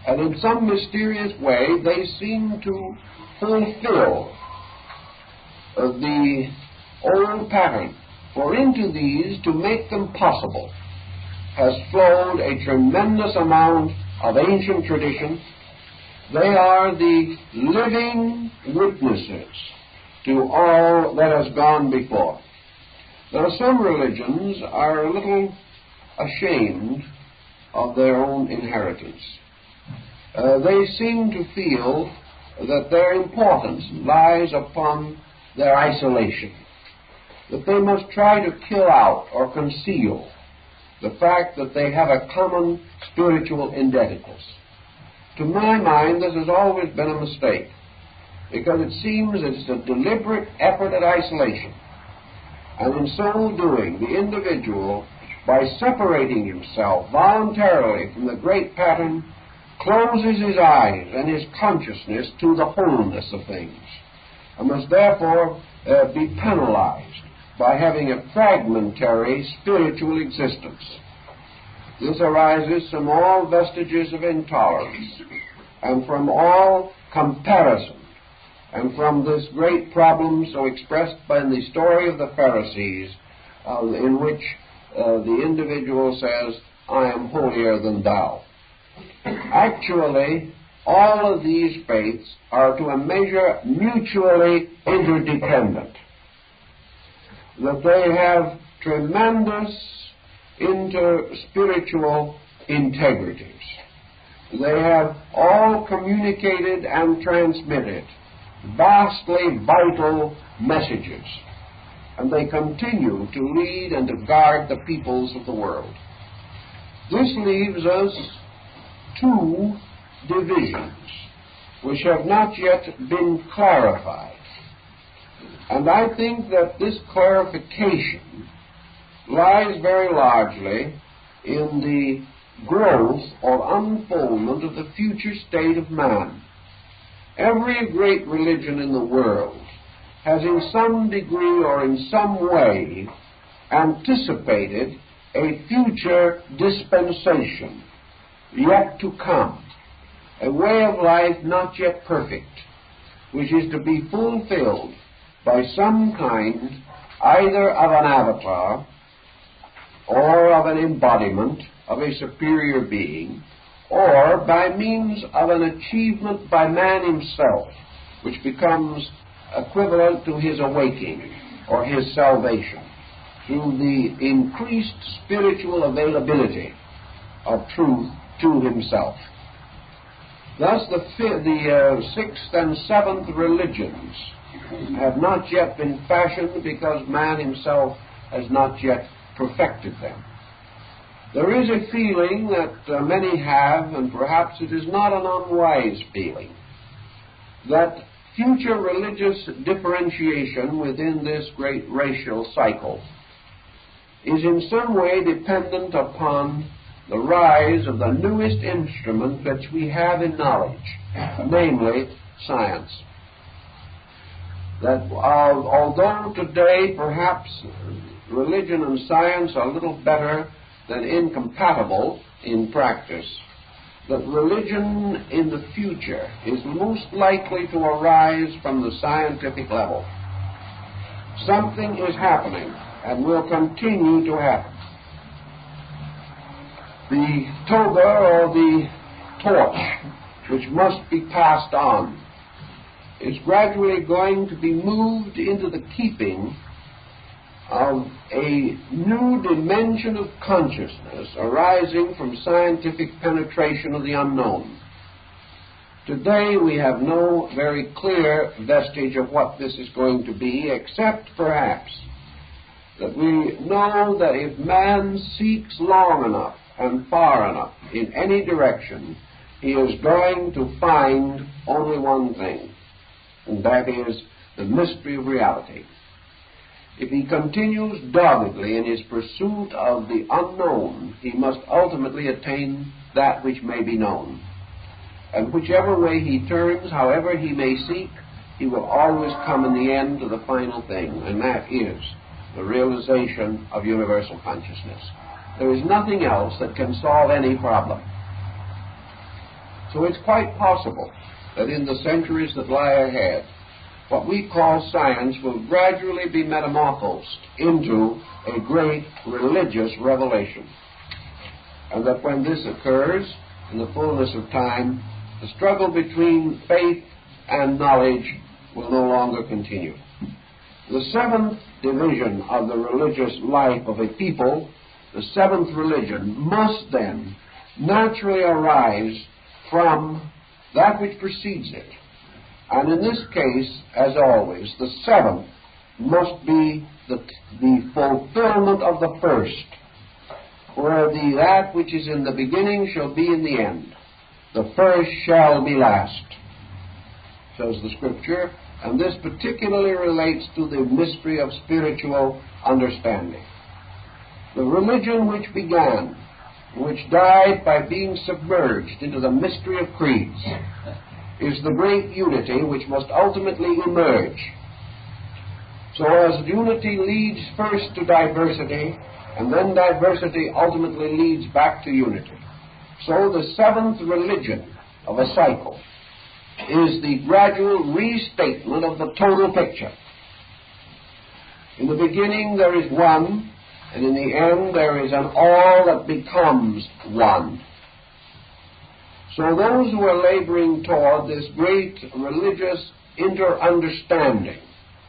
And in some mysterious way, they seem to fulfill the old pattern. For into these, to make them possible, has flowed a tremendous amount of ancient tradition. They are the living witnesses to all that has gone before. Now, some religions are a little ashamed of their own inheritance. They seem to feel that their importance lies upon their isolation, that they must try to kill out or conceal the fact that they have a common spiritual indebtedness. To my mind, this has always been a mistake, because it seems it's a deliberate effort at isolation. And in so doing, the individual, by separating himself voluntarily from the great pattern, closes his eyes and his consciousness to the wholeness of things, and must therefore be penalized by having a fragmentary spiritual existence. This arises from all vestiges of intolerance, and from all comparison, and from this great problem so expressed by the story of the Pharisees, in which the individual says, "I am holier than thou." Actually, all of these faiths are to a measure mutually interdependent, that they have tremendous interspiritual integrities. They have all communicated and transmitted vastly vital messages, and they continue to lead and to guard the peoples of the world. This leaves us 2 divisions which have not yet been clarified. And I think that this clarification lies very largely in the growth or unfoldment of the future state of man. Every great religion in the world has in some degree or in some way anticipated a future dispensation yet to come, a way of life not yet perfect, which is to be fulfilled by some kind either of an avatar or of an embodiment of a superior being, or by means of an achievement by man himself which becomes equivalent to his awakening or his salvation through the increased spiritual availability of truth to himself. Thus the sixth and seventh religions have not yet been fashioned because man himself has not yet perfected them. There is a feeling that many have, and perhaps it is not an unwise feeling, that future religious differentiation within this great racial cycle is in some way dependent upon the rise of the newest instrument which we have in knowledge, namely science. That although today perhaps religion and science are a little better than incompatible in practice, that religion in the future is most likely to arise from the scientific level. Something is happening and will continue to happen. The toga, or the torch, which must be passed on, is gradually going to be moved into the keeping of a new dimension of consciousness arising from scientific penetration of the unknown. Today we have no very clear vestige of what this is going to be, except perhaps that we know that if man seeks long enough and far enough in any direction, he is going to find only one thing, and that is the mystery of reality. If he continues doggedly in his pursuit of the unknown, he must ultimately attain that which may be known. And whichever way he turns, however he may seek, he will always come in the end to the final thing, and that is the realization of universal consciousness. There is nothing else that can solve any problem. So it's quite possible that in the centuries that lie ahead, what we call science will gradually be metamorphosed into a great religious revelation. And that when this occurs, in the fullness of time, the struggle between faith and knowledge will no longer continue. The seventh division of the religious life of a people, the seventh religion, must then naturally arise from that which precedes it. And in this case, as always, the seventh must be the fulfillment of the first, where that which is in the beginning shall be in the end. The first shall be last, says the Scripture, and this particularly relates to the mystery of spiritual understanding. The religion which began, which died by being submerged into the mystery of creeds, is the great unity which must ultimately emerge. So as unity leads first to diversity, and then diversity ultimately leads back to unity, so the seventh religion of a cycle is the gradual restatement of the total picture. In the beginning there is one, and in the end there is an all that becomes one. So those who are laboring toward this great religious inter-understanding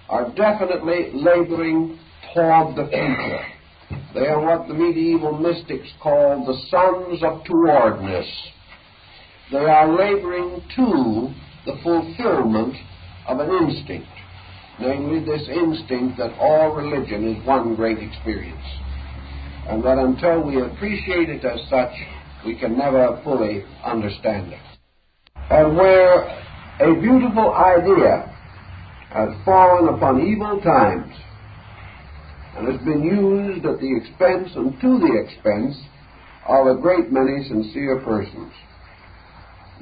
are definitely laboring toward the future. They are what the medieval mystics called the sons of towardness. They are laboring to the fulfillment of an instinct, namely this instinct that all religion is one great experience, and that until we appreciate it as such, we can never fully understand it. And where a beautiful idea has fallen upon evil times and has been used at the expense and to the expense of a great many sincere persons,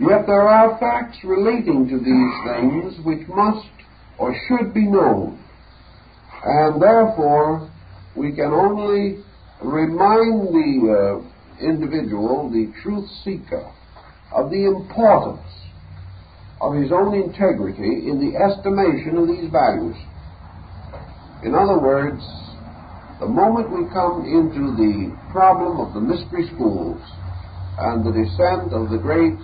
yet there are facts relating to these things which must or should be known, and therefore we can only remind the individual, the truth seeker, of the importance of his own integrity in the estimation of these values. In other words, the moment we come into the problem of the mystery schools and the descent of the great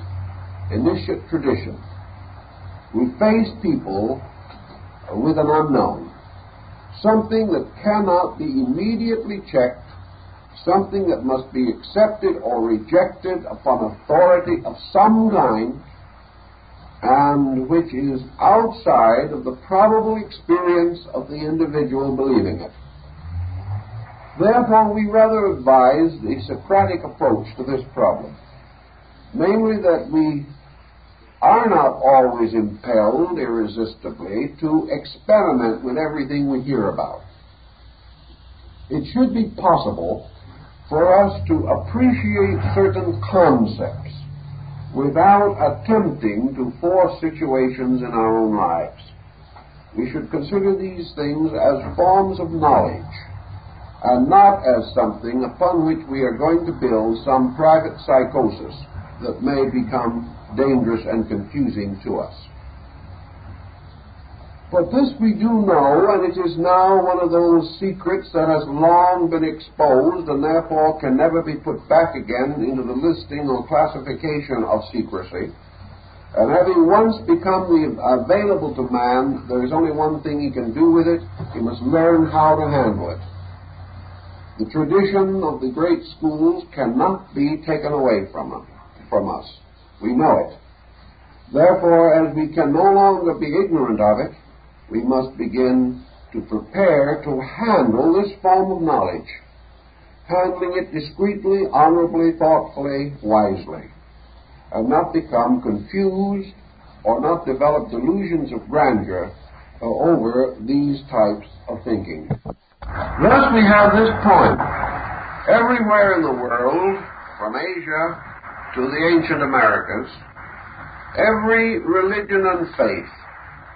initiate tradition, we face people with an unknown, something that cannot be immediately checked, something that must be accepted or rejected upon authority of some kind, and which is outside of the probable experience of the individual believing it. Therefore, we rather advise the Socratic approach to this problem, namely that we are not always impelled irresistibly to experiment with everything we hear about. It should be possible for us to appreciate certain concepts without attempting to force situations in our own lives. We should consider these things as forms of knowledge, and not as something upon which we are going to build some private psychosis that may become dangerous and confusing to us. But this we do know, and it is now one of those secrets that has long been exposed and therefore can never be put back again into the listing or classification of secrecy. And having once become available to man, there is only one thing he can do with it. He must learn how to handle it. The tradition of the great schools cannot be taken away from us. We know it. Therefore, as we can no longer be ignorant of it, we must begin to prepare to handle this form of knowledge, handling it discreetly, honorably, thoughtfully, wisely, and not become confused or not develop delusions of grandeur over these types of thinking. Thus we have this point. Everywhere in the world, from Asia to the ancient Americas, every religion and faith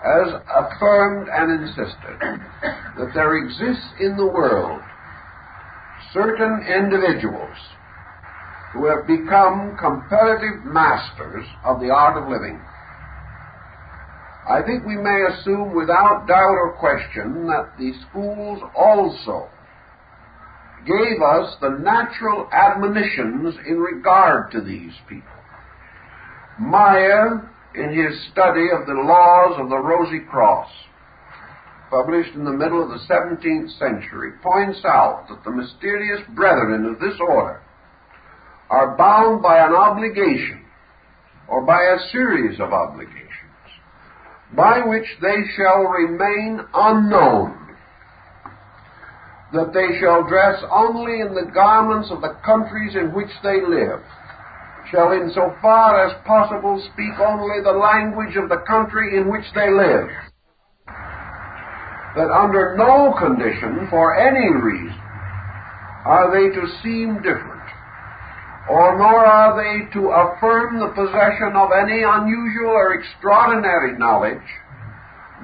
has affirmed and insisted that there exists in the world certain individuals who have become comparative masters of the art of living. I think we may assume without doubt or question that the schools also gave us the natural admonitions in regard to these people. Maya, in his study of the laws of the Rosy Cross, published in the middle of the 17th century, points out that the mysterious brethren of this order are bound by an obligation, or by a series of obligations, by which they shall remain unknown, that they shall dress only in the garments of the countries in which they live, shall in so far as possible speak only the language of the country in which they live, that under no condition, for any reason, are they to seem different, or nor are they to affirm the possession of any unusual or extraordinary knowledge,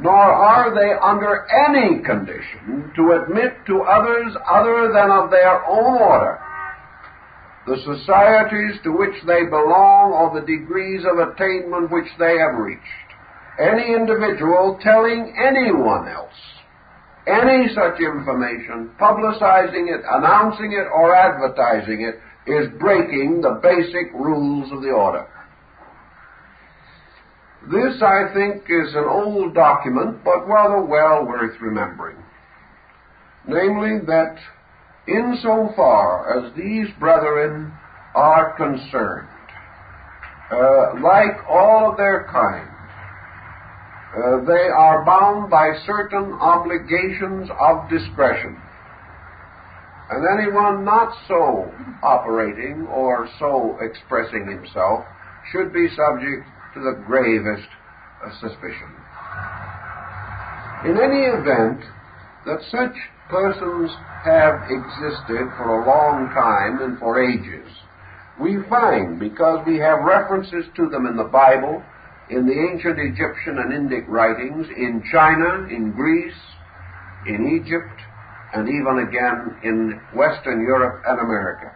nor are they under any condition to admit to others other than of their own order the societies to which they belong or the degrees of attainment which they have reached. Any individual telling anyone else any such information, publicizing it, announcing it, or advertising it, is breaking the basic rules of the order. This, I think, is an old document, but rather well worth remembering. Namely, that insofar as these brethren are concerned, like all of their kind, they are bound by certain obligations of discretion. And anyone not so operating or so expressing himself should be subject to the gravest suspicion. In any event, that such persons have existed for a long time and for ages, we find, because we have references to them in the Bible, in the ancient Egyptian and Indic writings, in China, in Greece, in Egypt, and even again in Western Europe and America.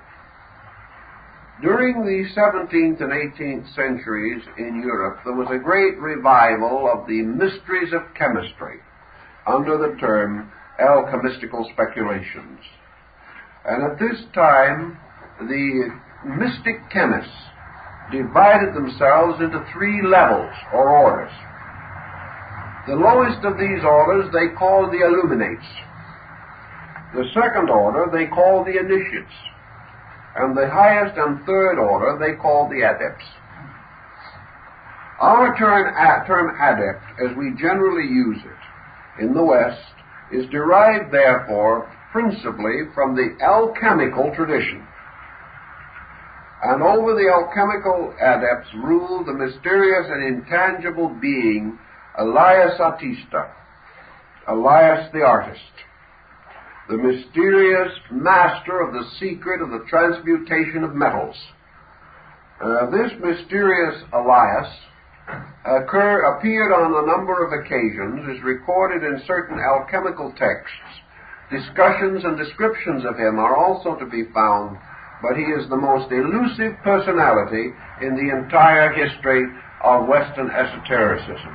During the 17th and 18th centuries in Europe, there was a great revival of the mysteries of chemistry under the term alchemistical speculations. And at this time, the mystic chemists divided themselves into three levels or orders. The lowest of these orders they call the illuminates. The second order they call the initiates. And the highest and third order they call the adepts. Our term adept, as we generally use it in the West, is derived, therefore, principally from the alchemical tradition. And over the alchemical adepts ruled the mysterious and intangible being Elias Artista, Elias the artist, the mysterious master of the secret of the transmutation of metals. This mysterious Elias appeared on a number of occasions, is recorded in certain alchemical texts. Discussions and descriptions of him are also to be found, but he is the most elusive personality in the entire history of Western esotericism.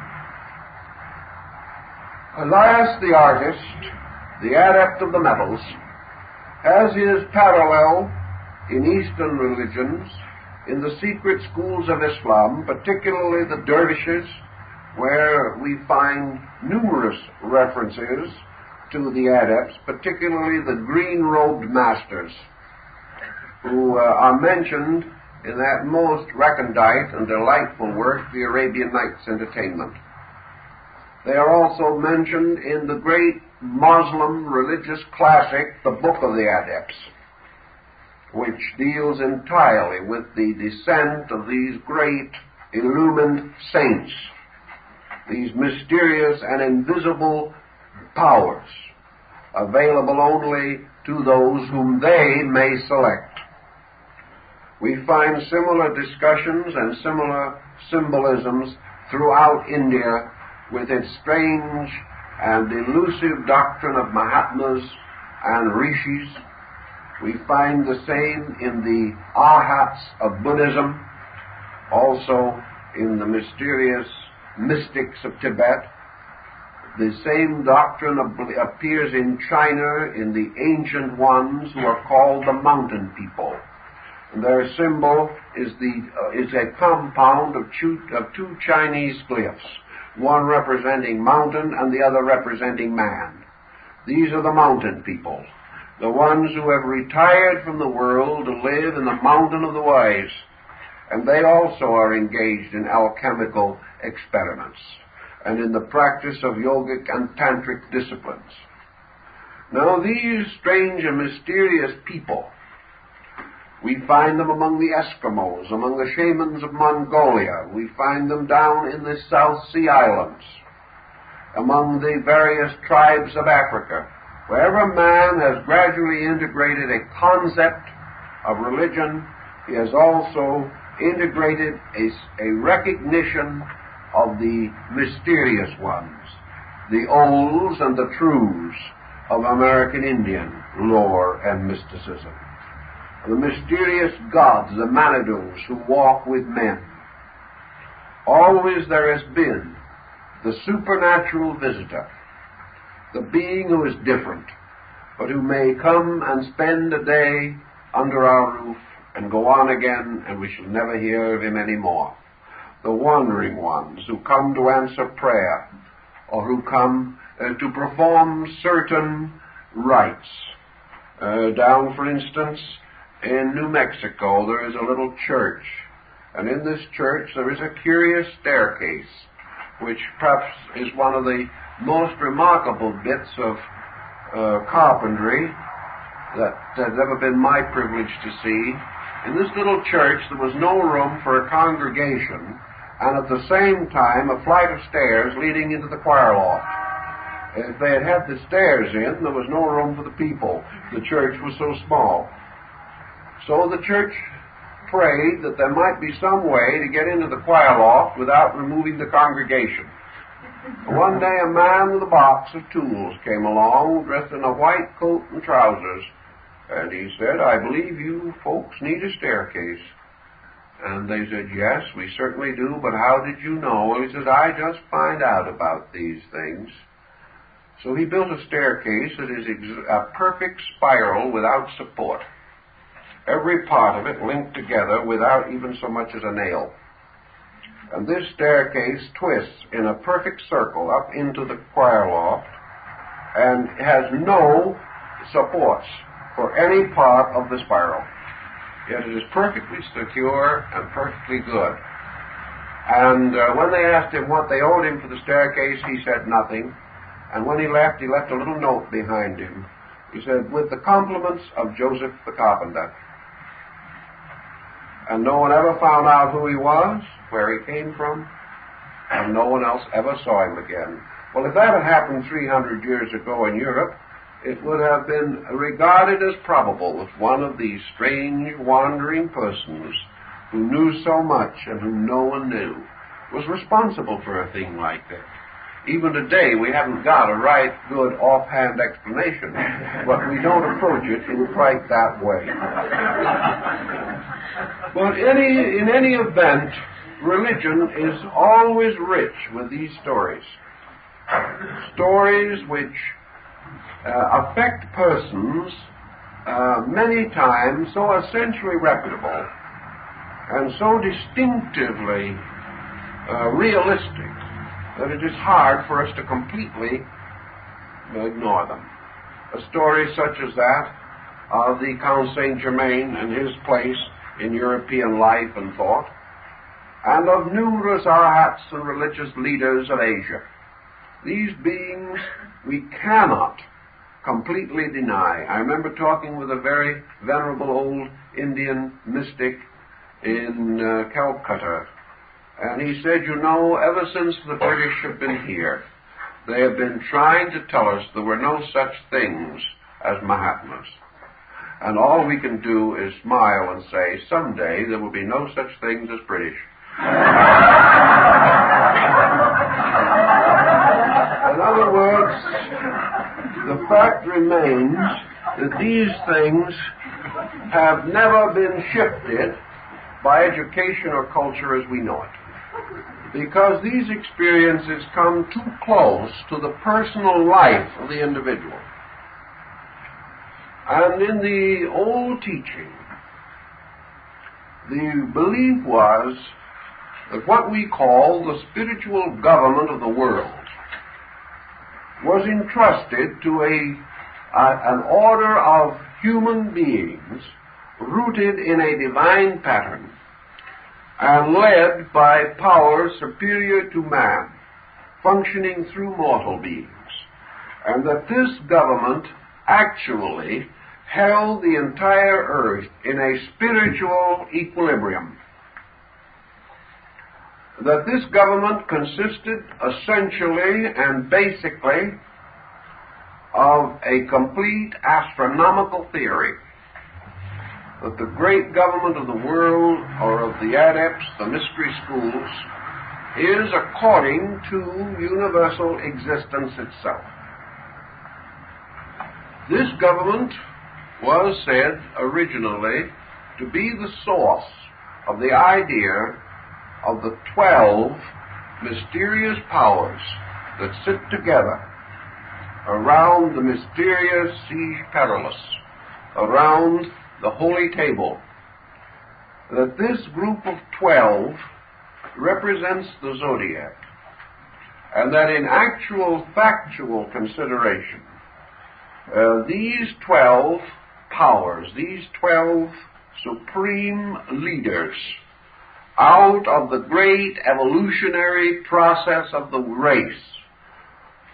Elias the artist, the adept of the metals, has his parallel in Eastern religions, in the secret schools of Islam, particularly the dervishes, where we find numerous references to the adepts, particularly the green-robed masters, who are mentioned in that most recondite and delightful work, The Arabian Nights Entertainment. They are also mentioned in the great Muslim religious classic, The Book of the Adepts, which deals entirely with the descent of these great illumined saints, these mysterious and invisible powers, available only to those whom they may select. We find similar discussions and similar symbolisms throughout India with its strange and elusive doctrine of Mahatmas and Rishis. We find the same in the Arhats of Buddhism, also in the mysterious mystics of Tibet. The same doctrine appears in China in the ancient ones who are called the mountain people. And their symbol is a compound of two Chinese glyphs, one representing mountain and the other representing man. These are the mountain people, the ones who have retired from the world to live in the mountain of the wise, and they also are engaged in alchemical experiments and in the practice of yogic and tantric disciplines. Now, these strange and mysterious people, we find them among the Eskimos, among the shamans of Mongolia. We find them down in the South Sea Islands, among the various tribes of Africa. Wherever man has gradually integrated a concept of religion, he has also integrated a recognition of the mysterious ones, the olds and the trues of American Indian lore and mysticism. The mysterious gods, the Manadus, who walk with men. Always there has been the supernatural visitor, the being who is different, but who may come and spend a day under our roof and go on again, and we shall never hear of him any more. The wandering ones who come to answer prayer, or who come to perform certain rites. Down, for instance, in New Mexico, there is a little church, and in this church there is a curious staircase, which perhaps is one of the most remarkable bits of carpentry that has ever been my privilege to see. In this little church there was no room for a congregation, and at the same time a flight of stairs leading into the choir loft. If they had had the stairs in, there was no room for the people. The church was so small. So the church prayed that there might be some way to get into the choir loft without removing the congregation. One day a man with a box of tools came along, dressed in a white coat and trousers, and he said, "I believe you folks need a staircase." And they said, "Yes, we certainly do, but how did you know?" Well, he said, "I just find out about these things." So he built a staircase that is a perfect spiral without support. Every part of it linked together without even so much as a nail. And this staircase twists in a perfect circle up into the choir loft and has no supports for any part of the spiral. Yet it is perfectly secure and perfectly good. And when they asked him what they owed him for the staircase, he said nothing. And when he left a little note behind him. He said, "With the compliments of Joseph the carpenter." And no one ever found out who he was, where he came from, and no one else ever saw him again. Well, if that had happened 300 years ago in Europe, it would have been regarded as probable that one of these strange, wandering persons who knew so much and whom no one knew was responsible for a thing like that. Even today, we haven't got a right good offhand explanation, but we don't approach it in quite that way. But in any event, religion is always rich with these stories. Stories which affect persons many times so essentially reputable and so distinctively realistic that it is hard for us to completely ignore them. A story such as that of the Count Saint-Germain and his place in European life and thought, and of numerous arhats and religious leaders of Asia. These beings we cannot completely deny. I remember talking with a very venerable old Indian mystic in Calcutta, and he said, "You know, ever since the British have been here, they have been trying to tell us there were no such things as Mahatmas. And all we can do is smile and say, someday there will be no such things as British." In other words, the fact remains that these things have never been shifted by education or culture as we know it, because these experiences come too close to the personal life of the individual. And in the old teaching, the belief was that what we call the spiritual government of the world was entrusted to an order of human beings rooted in a divine pattern and led by powers superior to man, functioning through mortal beings, and that this government actually held the entire earth in a spiritual equilibrium. That this government consisted essentially and basically of a complete astronomical theory. That the great government of the world, or of the adepts, the mystery schools, is according to universal existence itself. This government was said originally to be the source of the idea of the 12 mysterious powers that sit together around the mysterious Siege Perilous, around the Holy Table. That this group of 12 represents the zodiac, and that in actual factual consideration, these 12 powers, these 12 supreme leaders, out of the great evolutionary process of the race,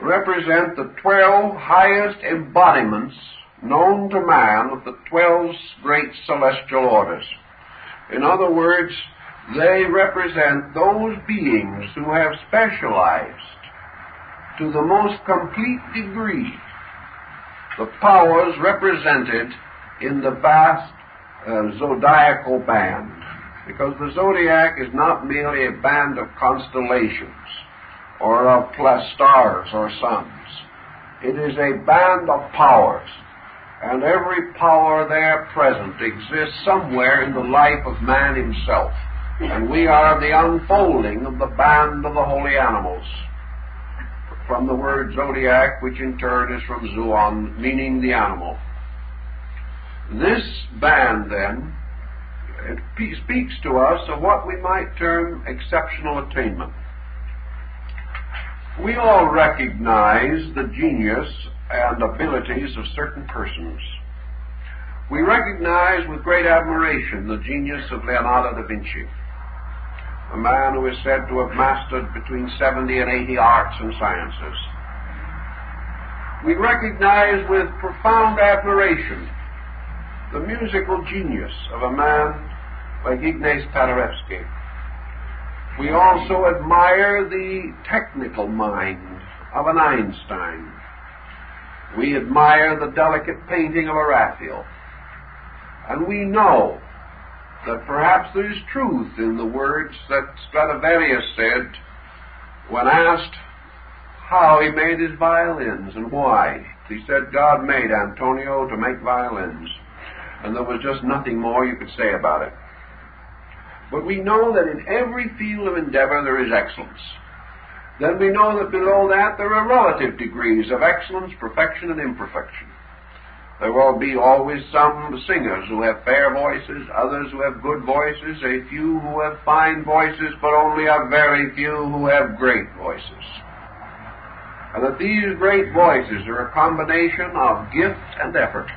represent the 12 highest embodiments known to man of the 12 great celestial orders. In other words, they represent those beings who have specialized to the most complete degree the powers represented in the vast zodiacal band. Because the zodiac is not merely a band of constellations or of stars or suns. It is a band of powers, and every power there present exists somewhere in the life of man himself. And we are the unfolding of the band of the holy animals, from the word zodiac, which in turn is from zoon, meaning the animal. This band, then, it speaks to us of what we might term exceptional attainment. We all recognize the genius and abilities of certain persons. We recognize with great admiration the genius of Leonardo da Vinci, a man who is said to have mastered between 70 and 80 arts and sciences. We recognize with profound admiration the musical genius of a man like Ignaz Paderewski. We also admire the technical mind of an Einstein. We admire the delicate painting of a Raphael. And we know that perhaps there is truth in the words that Stradivarius said when asked how he made his violins and why. He said God made Antonio to make violins, and there was just nothing more you could say about it. But we know that in every field of endeavor there is excellence. Then we know that below that there are relative degrees of excellence, perfection, and imperfection. There will be always some singers who have fair voices, others who have good voices, a few who have fine voices, but only a very few who have great voices. And that these great voices are a combination of gift and effort.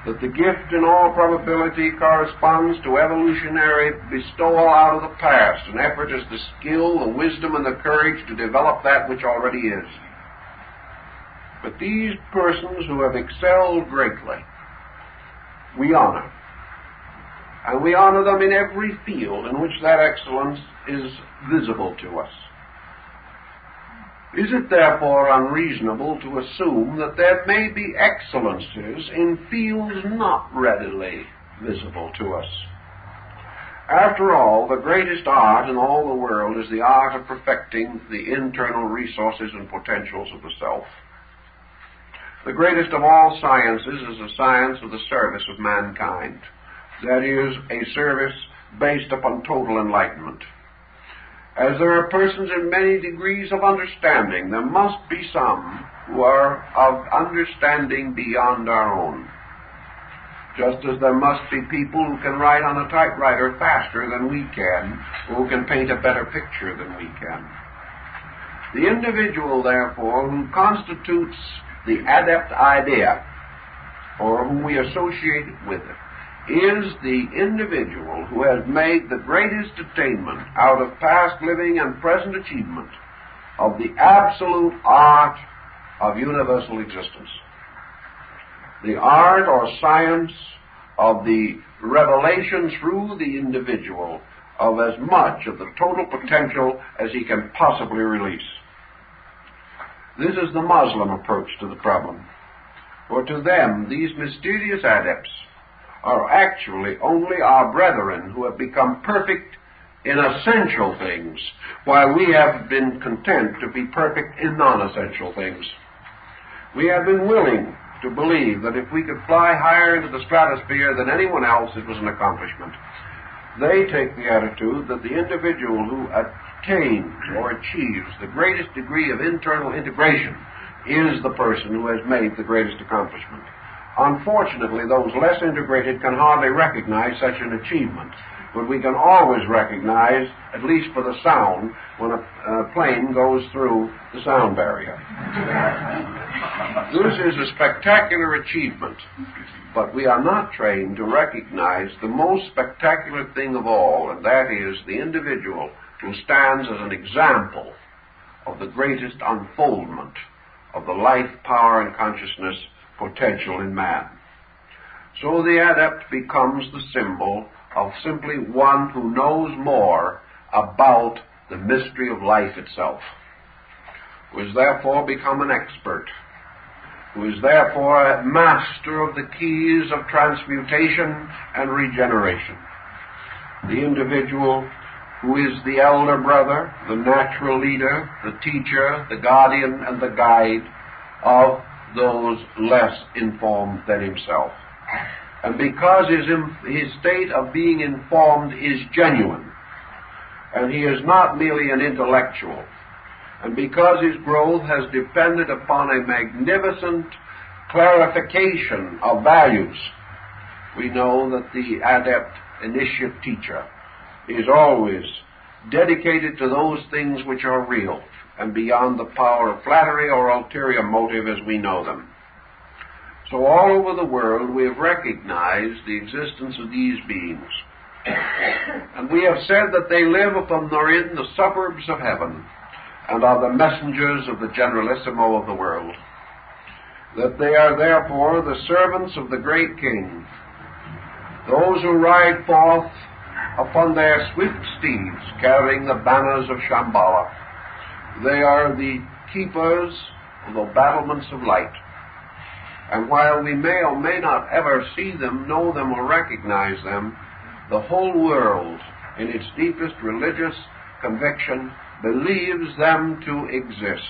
That the gift in all probability corresponds to evolutionary bestowal out of the past, and effort is the skill, the wisdom, and the courage to develop that which already is. But these persons who have excelled greatly, we honor. And we honor them in every field in which that excellence is visible to us. Is it therefore unreasonable to assume that there may be excellences in fields not readily visible to us? After all, the greatest art in all the world is the art of perfecting the internal resources and potentials of the self. The greatest of all sciences is the science of the service of mankind. That is, a service based upon total enlightenment. As there are persons in many degrees of understanding, there must be some who are of understanding beyond our own. Just as there must be people who can write on a typewriter faster than we can, or who can paint a better picture than we can. The individual, therefore, who constitutes the adept idea, or whom we associate with it, is the individual who has made the greatest attainment out of past living and present achievement of the absolute art of universal existence. The art or science of the revelation through the individual of as much of the total potential as he can possibly release. This is the Muslim approach to the problem. For to them, these mysterious adepts are actually only our brethren who have become perfect in essential things, while we have been content to be perfect in non-essential things. We have been willing to believe that if we could fly higher into the stratosphere than anyone else, it was an accomplishment. They take the attitude that the individual who attains or achieves the greatest degree of internal integration is the person who has made the greatest accomplishment. Unfortunately, those less integrated can hardly recognize such an achievement, but we can always recognize, at least for the sound, when a plane goes through the sound barrier. This is a spectacular achievement, but we are not trained to recognize the most spectacular thing of all, and that is the individual who stands as an example of the greatest unfoldment of the life, power, and consciousness potential in man. So the adept becomes the symbol of simply one who knows more about the mystery of life itself, who has therefore become an expert, who is therefore a master of the keys of transmutation and regeneration. The individual who is the elder brother, the natural leader, the teacher, the guardian, and the guide of those less informed than himself. And because his state of being informed is genuine, and he is not merely an intellectual, and because his growth has depended upon a magnificent clarification of values, we know that the adept initiate teacher is always dedicated to those things which are real and beyond the power of flattery or ulterior motive as we know them. So all over the world we have recognized the existence of these beings. And we have said that they live upon or in the suburbs of heaven and are the messengers of the Generalissimo of the world. That they are therefore the servants of the great King, those who ride forth upon their swift steeds carrying the banners of Shambhala. They are the keepers of the battlements of light. And while we may or may not ever see them, know them, or recognize them, the whole world, in its deepest religious conviction, believes them to exist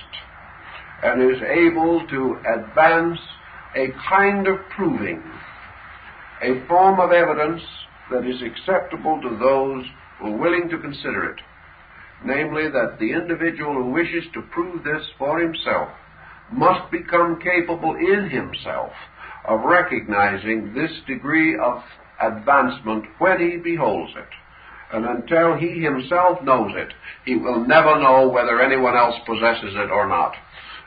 and is able to advance a kind of proving, a form of evidence that is acceptable to those who are willing to consider it, namely that the individual who wishes to prove this for himself must become capable in himself of recognizing this degree of advancement when he beholds it. And until he himself knows it, he will never know whether anyone else possesses it or not.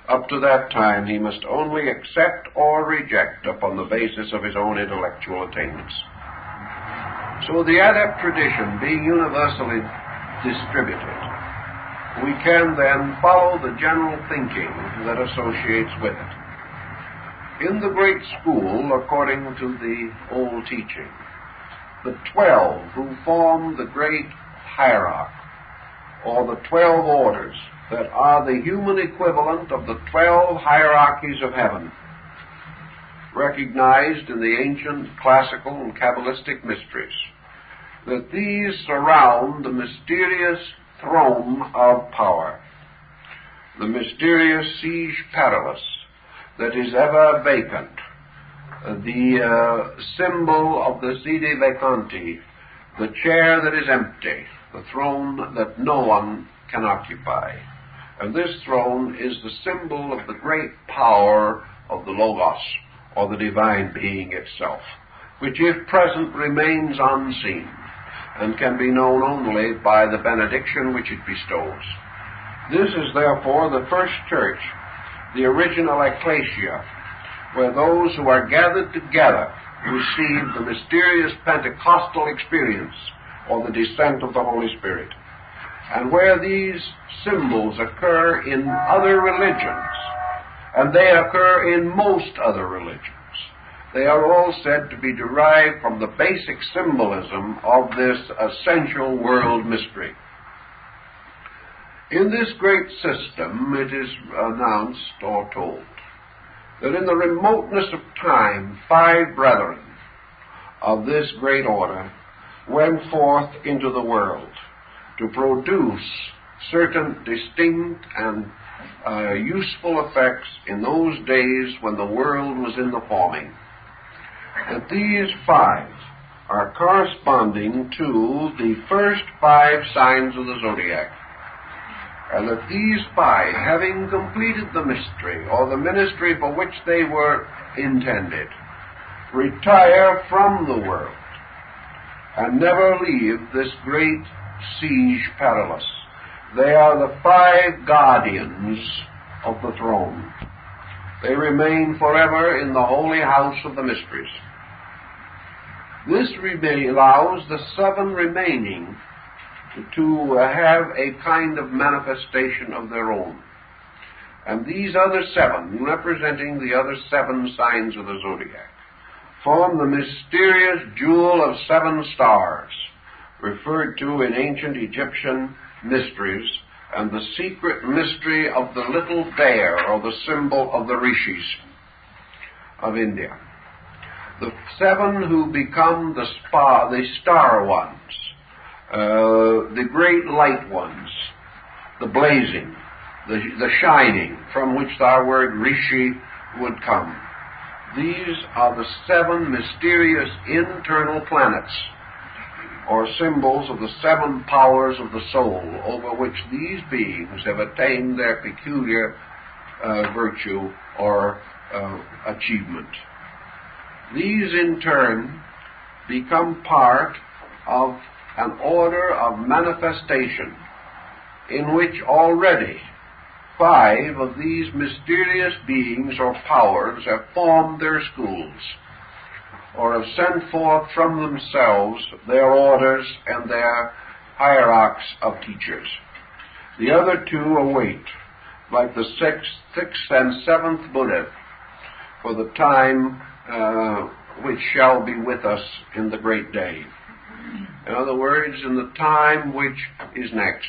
Up to that time, he must only accept or reject upon the basis of his own intellectual attainments. So the adept tradition being universally distributed, we can then follow the general thinking that associates with it. In the great school, according to the old teaching, the 12 who form the great hierarchy, or the 12 orders that are the human equivalent of the 12 hierarchies of heaven, recognized in the ancient classical and Kabbalistic mysteries, that these surround the mysterious throne of power, the mysterious siege perilous that is ever vacant, the symbol of the sede vacanti, the chair that is empty, the throne that no one can occupy. And this throne is the symbol of the great power of the Logos, or the divine being itself, which if present remains unseen and can be known only by the benediction which it bestows. This is therefore the first church, the original ecclesia, where those who are gathered together receive the mysterious Pentecostal experience, or the descent of the Holy Spirit, and where these symbols occur in other religions, and they occur in most other religions. They are all said to be derived from the basic symbolism of this essential world mystery. In this great system, it is announced or told that in the remoteness of time, 5 brethren of this great order went forth into the world to produce certain distinct and useful effects in those days when the world was in the forming. That these 5 are corresponding to the first 5 signs of the zodiac, and that these 5, having completed the mystery, or the ministry for which they were intended, retire from the world and never leave this great siege perilous. They are the 5 guardians of the throne. They remain forever in the holy house of the mysteries. This allows the 7 remaining to have a kind of manifestation of their own. And these other 7, representing the other 7 signs of the zodiac, form the mysterious jewel of 7 stars, referred to in ancient Egyptian mysteries, and the secret mystery of the little bear, or the symbol of the rishis of India. The 7 who become the star ones, the great light ones, the blazing, the shining, from which our word rishi would come. These are the 7 mysterious internal planets, or symbols of the 7 powers of the soul, over which these beings have attained their peculiar virtue or achievement. These in turn become part of an order of manifestation in which already 5 of these mysterious beings or powers have formed their schools, or have sent forth from themselves their orders and their hierarchs of teachers. The other 2 await, like the 6th and 7th Buddha, for the time which shall be with us in the great day. In other words, in the time which is next,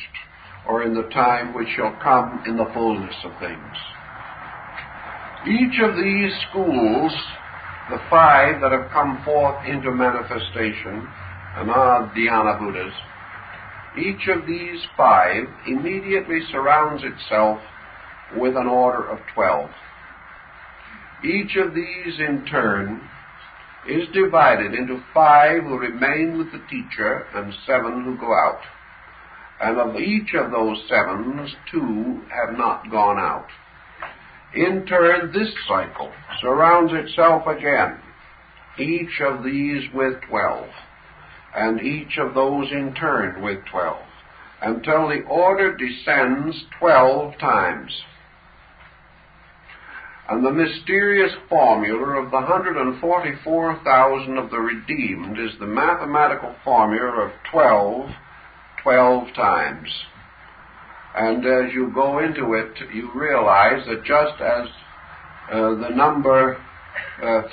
or in the time which shall come in the fullness of things. Each of these schools, the 5 that have come forth into manifestation, and are Dhyana Buddhas, each of these 5 immediately surrounds itself with an order of 12. Each of these, in turn, is divided into 5 who remain with the teacher and 7 who go out. And of each of those 7s, 2 have not gone out. In turn, this cycle surrounds itself again, each of these with 12, and each of those in turn with 12, until the order descends 12 times. And the mysterious formula of the 144,000 of the redeemed is the mathematical formula of 12 times. And as you go into it, you realize that just as the number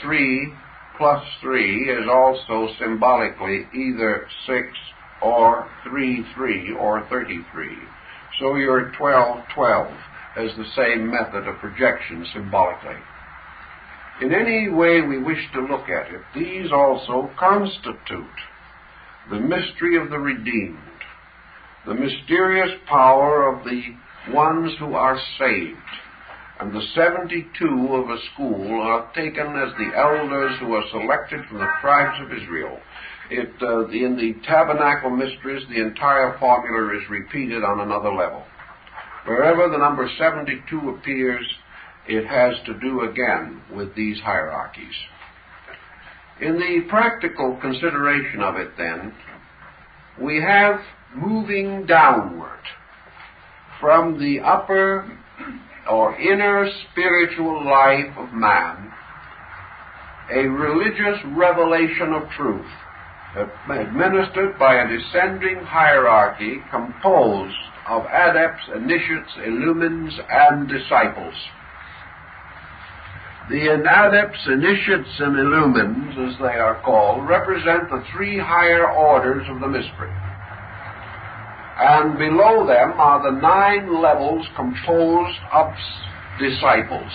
3 plus 3 is also symbolically either 6 or 33 or 33, so your 12 has the same method of projection symbolically. In any way we wish to look at it, these also constitute the mystery of the redeemed, the mysterious power of the ones who are saved. And the 72 of a school are taken as the elders who are selected from the tribes of Israel. In the tabernacle mysteries, the entire formula is repeated on another level. Wherever the number 72 appears, it has to do again with these hierarchies. In the practical consideration of it, then, we have moving downward from the upper or inner spiritual life of man, a religious revelation of truth administered by a descending hierarchy composed of adepts, initiates, illumines, and disciples. The adepts, initiates, and illumines, as they are called, represent the 3 higher orders of the mystery. And below them are the 9 levels composed of disciples,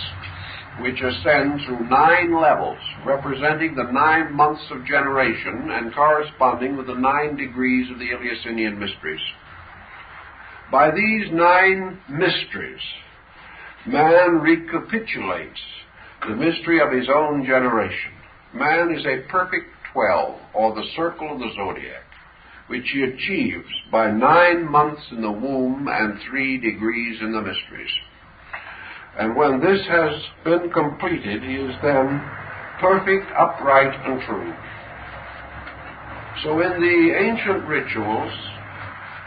which ascend through 9 levels, representing the 9 months of generation and corresponding with the 9 degrees of the Eleusinian mysteries. By these 9 mysteries, man recapitulates the mystery of his own generation. Man is a perfect 12, or the circle of the zodiac, which he achieves by 9 months in the womb and 3 degrees in the mysteries. And when this has been completed, he is then perfect, upright, and true. So in the ancient rituals,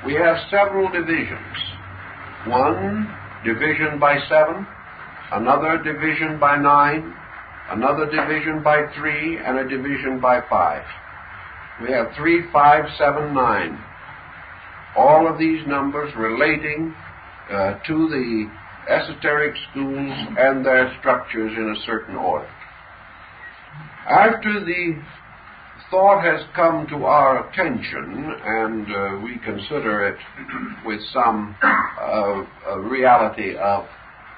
we have several divisions. One division by 7, another division by 9, another division by 3, and a division by 5. We have 3, 5, 7, 9. All of these numbers relating to the esoteric schools and their structures in a certain order. After the thought has come to our attention, and we consider it with some reality of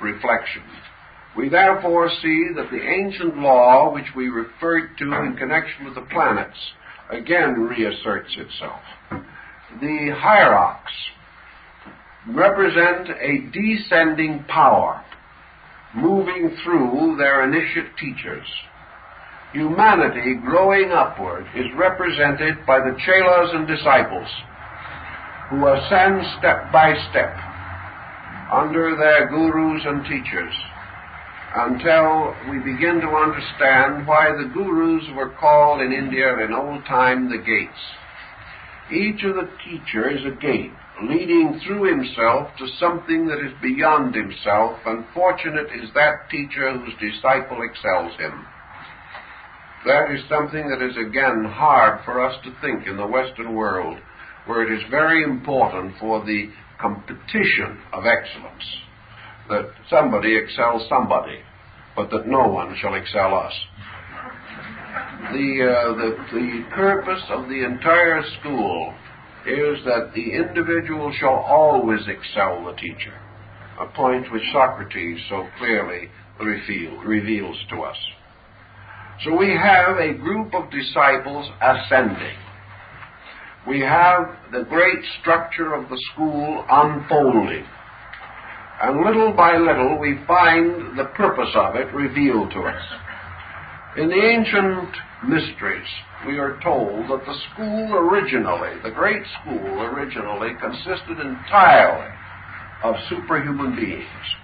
reflection, we therefore see that the ancient law which we referred to in connection with the planets again reasserts itself. The hierarchs represent a descending power moving through their initiate teachers. Humanity growing upward is represented by the chelas and disciples who ascend step by step under their gurus and teachers until we begin to understand why the gurus were called in India in old time the gates. Each of the teacher is a gate leading through himself to something that is beyond himself, and fortunate is that teacher whose disciple excels him. That is something that is, again, hard for us to think in the Western world, where it is very important for the competition of excellence, that somebody excels somebody, but that no one shall excel us. The purpose of the entire school is that the individual shall always excel the teacher, a point which Socrates so clearly reveals to us. So we have a group of disciples ascending. We have the great structure of the school unfolding. And little by little we find the purpose of it revealed to us. In the ancient mysteries, we are told that the school originally, the great school originally, consisted entirely of superhuman beings.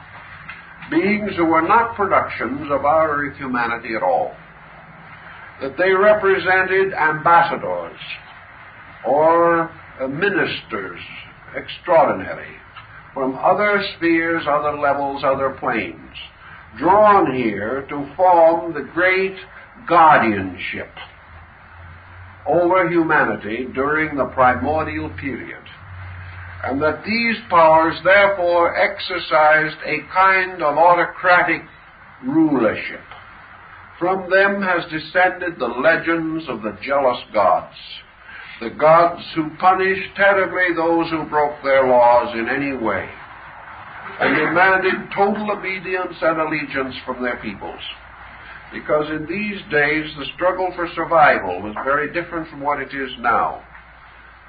Beings who were not productions of our humanity at all. That they represented ambassadors or ministers extraordinary from other spheres, other levels, other planes, drawn here to form the great guardianship over humanity during the primordial period, and that these powers therefore exercised a kind of autocratic rulership. From them has descended the legends of the jealous gods, the gods who punish terribly those who broke their laws in any way, and demanded total obedience and allegiance from their peoples. Because in these days the struggle for survival was very different from what it is now,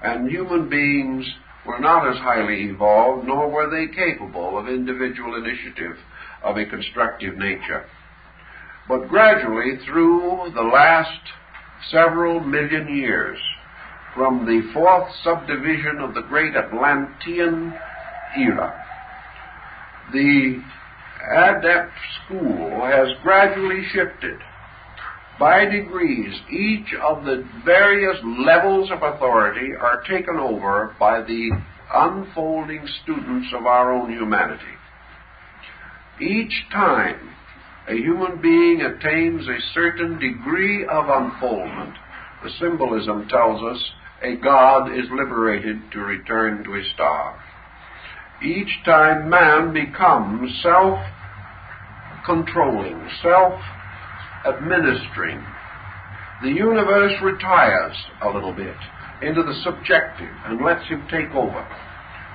and human beings were not as highly evolved, nor were they capable of individual initiative of a constructive nature. But gradually, through the last several million years, from the fourth subdivision of the great Atlantean era, the adept school has gradually shifted. By degrees, each of the various levels of authority are taken over by the unfolding students of our own humanity. Each time a human being attains a certain degree of unfoldment, the symbolism tells us a god is liberated to return to his star. Each time man becomes self-controlling, self-administering, the universe retires a little bit into the subjective and lets him take over,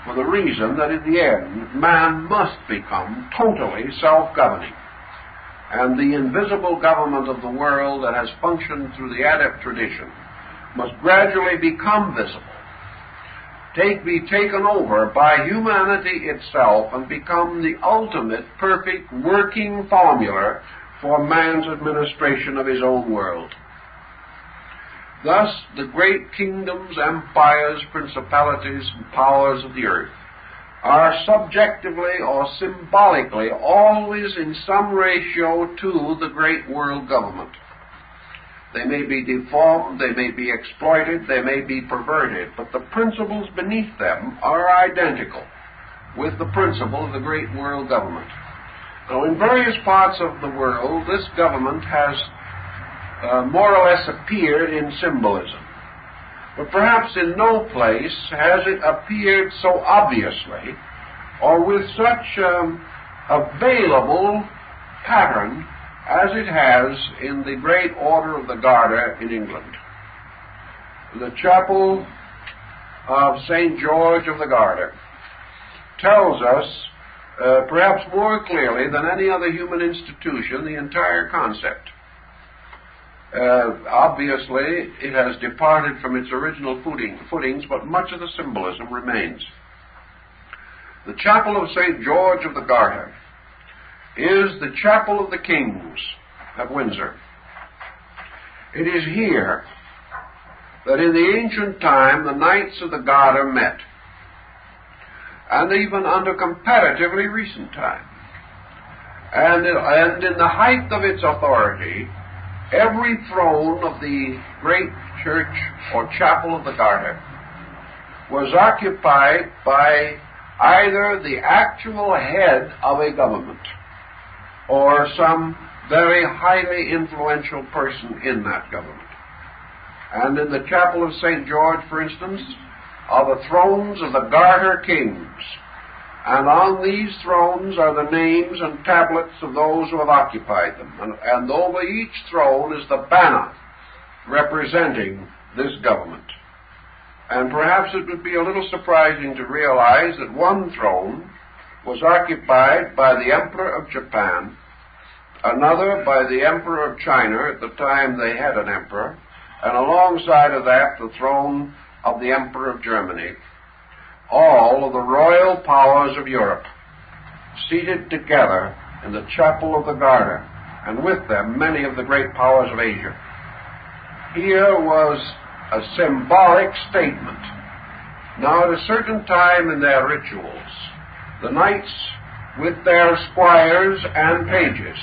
for the reason that in the end man must become totally self-governing. And the invisible government of the world that has functioned through the adept tradition must gradually become visible, be taken over by humanity itself, and become the ultimate, perfect, working formula for man's administration of his own world. Thus, the great kingdoms, empires, principalities, and powers of the earth are subjectively or symbolically always in some ratio to the great world government. They may be deformed, they may be exploited, they may be perverted, but the principles beneath them are identical with the principle of the great world government. Now, in various parts of the world, this government has more or less appeared in symbolism. But perhaps in no place has it appeared so obviously or with such available pattern as it has in the great Order of the Garter in England. The chapel of St. George of the Garter tells us, perhaps more clearly than any other human institution, the entire concept. Obviously, it has departed from its original footings, but much of the symbolism remains. The chapel of St. George of the Garter is the chapel of the kings at Windsor. It is here that in the ancient time the knights of the Garter met, and even under comparatively recent time. And in the height of its authority, every throne of the great church or chapel of the Garter was occupied by either the actual head of a government or some very highly influential person in that government. And in the chapel of St. George, for instance, are the thrones of the Garter kings. And on these thrones are the names and tablets of those who have occupied them. And over each throne is the banner representing this government. And perhaps it would be a little surprising to realize that one throne was occupied by the Emperor of Japan, another by the Emperor of China at the time they had an emperor, and alongside of that the throne of the Emperor of Germany, all of the royal powers of Europe, seated together in the chapel of the Garter, and with them many of the great powers of Asia. Here was a symbolic statement. Now, at a certain time in their rituals, the knights with their squires and pages,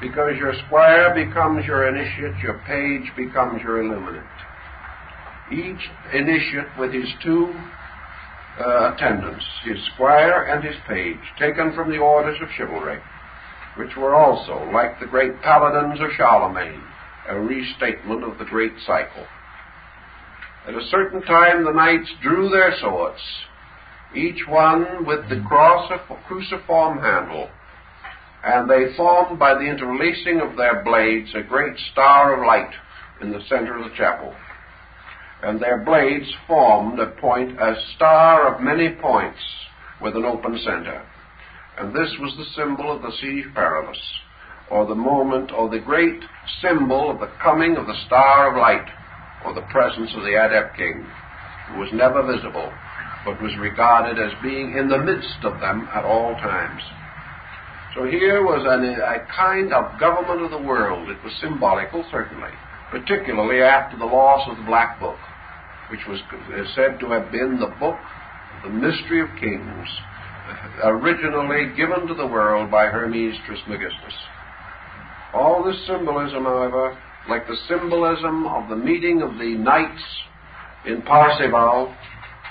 because your squire becomes your initiate, your page becomes your illuminate. Each initiate with his two attendants, his squire and his page, taken from the orders of chivalry, which were also, like the great paladins of Charlemagne, a restatement of the great cycle. At a certain time the knights drew their swords, each one with the cruciform handle, and they formed by the interlacing of their blades a great star of light in the center of the chapel. And their blades formed a star of many points with an open center. And this was the symbol of the siege perilous, or the moment, or the great symbol of the coming of the star of light, or the presence of the Adept King, who was never visible, but was regarded as being in the midst of them at all times. So here was a kind of government of the world. It was symbolical, certainly, particularly after the loss of the Black Book, which was said to have been the book, the mystery of kings, originally given to the world by Hermes Trismegistus. All this symbolism, however, like the symbolism of the meeting of the knights in Parzival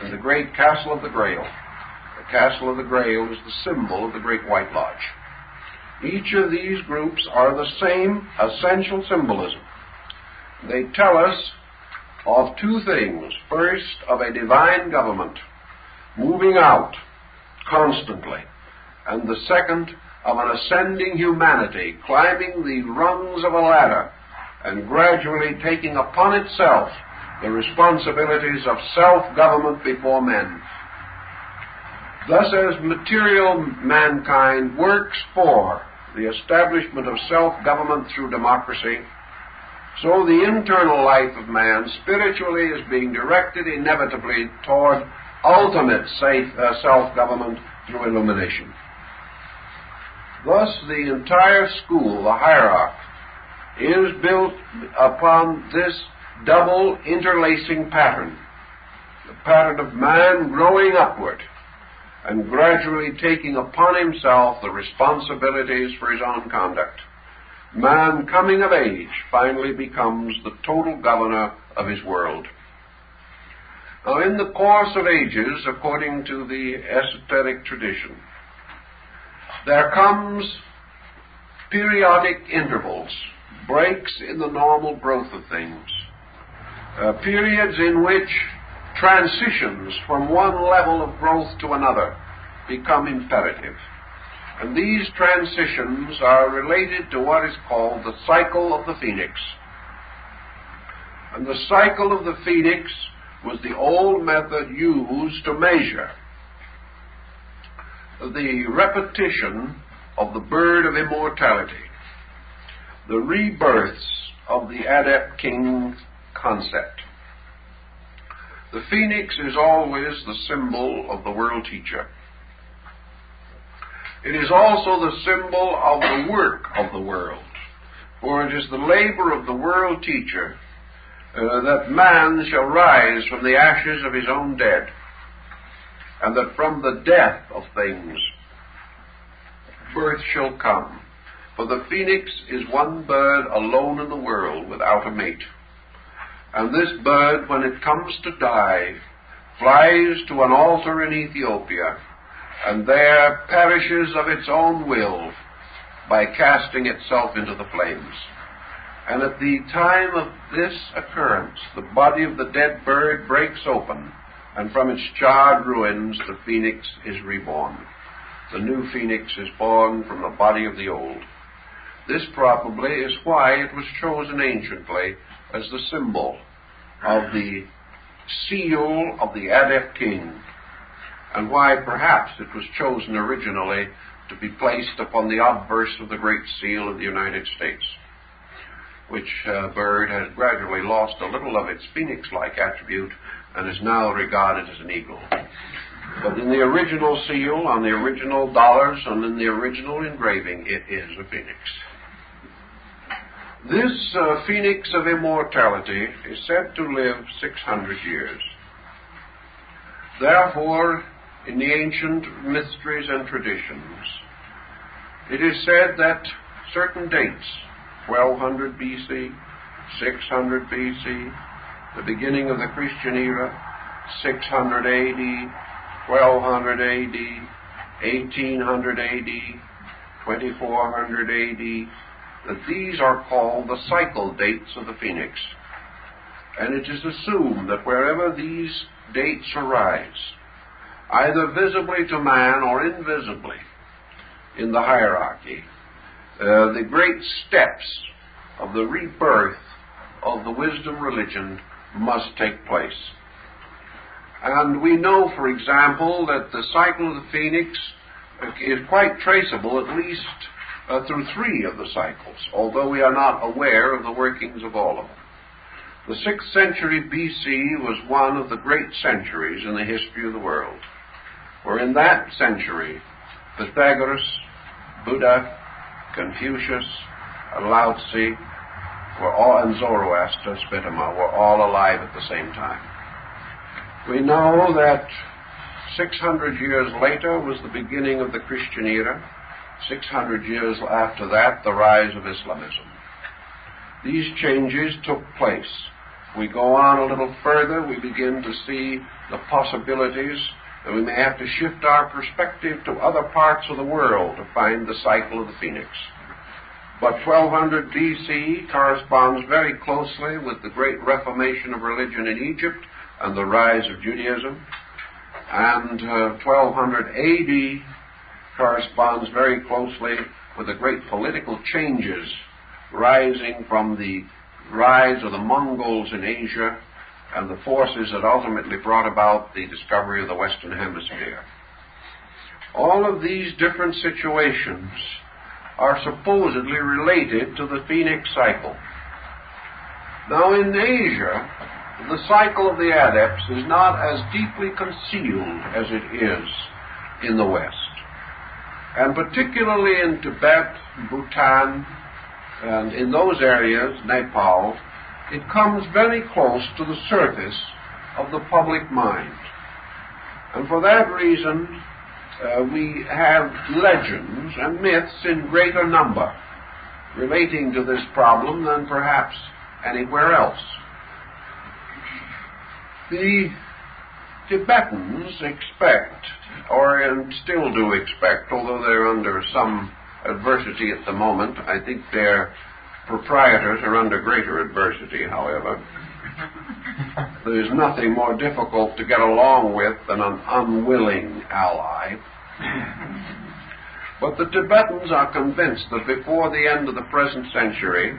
in the great Castle of the Grail. The Castle of the Grail is the symbol of the Great White Lodge. Each of these groups are the same essential symbolism. They tell us of two things. First, of a divine government moving out constantly, and the second, of an ascending humanity climbing the rungs of a ladder and gradually taking upon itself the responsibilities of self-government before men. Thus, as material mankind works for the establishment of self-government through democracy, so the internal life of man spiritually is being directed inevitably toward ultimate self-government through illumination. Thus, the entire school, the hierarchy, is built upon this double interlacing pattern, the pattern of man growing upward and gradually taking upon himself the responsibilities for his own conduct. Man, coming of age, finally becomes the total governor of his world. Now, in the course of ages, according to the esoteric tradition, there comes periodic intervals, breaks in the normal growth of things, periods in which transitions from one level of growth to another become imperative. And these transitions are related to what is called the cycle of the phoenix. And the cycle of the phoenix was the old method used to measure the repetition of the bird of immortality, the rebirths of the Adept King concept. The phoenix is always the symbol of the world teacher. It is also the symbol of the work of the world, for it is the labor of the world teacher that man shall rise from the ashes of his own dead, and that from the death of things birth shall come. For the phoenix is one bird alone in the world without a mate. And this bird, when it comes to die, flies to an altar in Ethiopia, and there perishes of its own will by casting itself into the flames. And at the time of this occurrence, the body of the dead bird breaks open, and from its charred ruins the phoenix is reborn. The new phoenix is born from the body of the old. This probably is why it was chosen anciently as the symbol of the seal of the Adept king, and why perhaps it was chosen originally to be placed upon the obverse of the Great Seal of the United States, which bird has gradually lost a little of its phoenix-like attribute and is now regarded as an eagle. But in the original seal, on the original dollars, and in the original engraving, it is a phoenix. This phoenix of immortality is said to live 600 years. Therefore, in the ancient mysteries and traditions, it is said that certain dates, 1200 BC, 600 BC, the beginning of the Christian era, 600 AD, 1200 AD, 1800 AD, 2400 AD, that these are called the cycle dates of the phoenix. And it is assumed that wherever these dates arise, either visibly to man or invisibly in the hierarchy, the great steps of the rebirth of the wisdom religion must take place. And we know, for example, that the cycle of the phoenix is quite traceable, at least through 3 of the cycles, although we are not aware of the workings of all of them. The 6th century BC was one of the great centuries in the history of the world, for in that century, Pythagoras, Buddha, Confucius, Lao Tzu, and Zoroaster, Spitama, were all alive at the same time. We know that 600 years later was the beginning of the Christian era. 600 years after that, the rise of Islamism. These changes took place. We go on a little further, we begin to see the possibilities that we may have to shift our perspective to other parts of the world to find the cycle of the phoenix. But 1200 BC corresponds very closely with the great reformation of religion in Egypt and the rise of Judaism. And 1200 AD corresponds very closely with the great political changes rising from the rise of the Mongols in Asia and the forces that ultimately brought about the discovery of the Western Hemisphere. All of these different situations are supposedly related to the phoenix cycle. Now in Asia, the cycle of the adepts is not as deeply concealed as it is in the West. And particularly in Tibet, Bhutan, and in those areas, Nepal, it comes very close to the surface of the public mind. And for that reason, we have legends and myths in greater number relating to this problem than perhaps anywhere else. The Tibetans expect, and still do expect, although they're under some adversity at the moment. I think their proprietors are under greater adversity, however. There's nothing more difficult to get along with than an unwilling ally. But the Tibetans are convinced that before the end of the present century,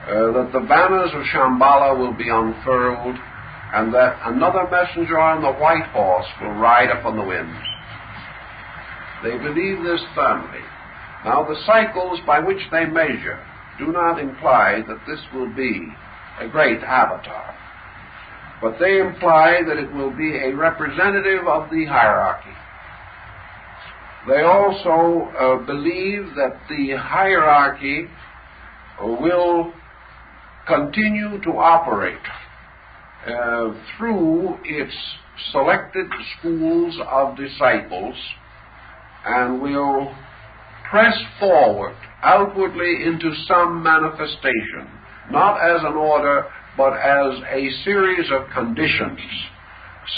that the banners of Shambhala will be unfurled, and that another messenger on the white horse will ride upon the winds. They believe this firmly. Now, the cycles by which they measure do not imply that this will be a great avatar, but they imply that it will be a representative of the hierarchy. They also believe that the hierarchy will continue to operate through its selected schools of disciples and will press forward outwardly into some manifestation, not as an order, but as a series of conditions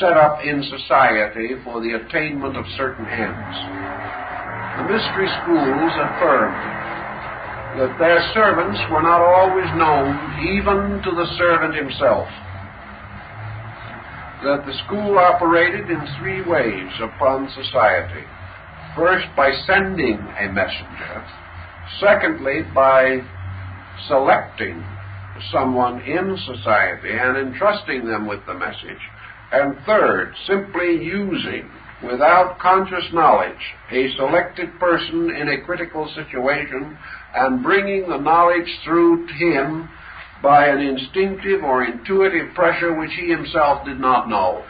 set up in society for the attainment of certain ends. The mystery schools affirmed that their servants were not always known even to the servant himself, that the school operated in three ways upon society. First, by sending a messenger. Secondly, by selecting someone in society and entrusting them with the message. And third, simply using, without conscious knowledge, a selected person in a critical situation and bringing the knowledge through to him by an instinctive or intuitive pressure which he himself did not know.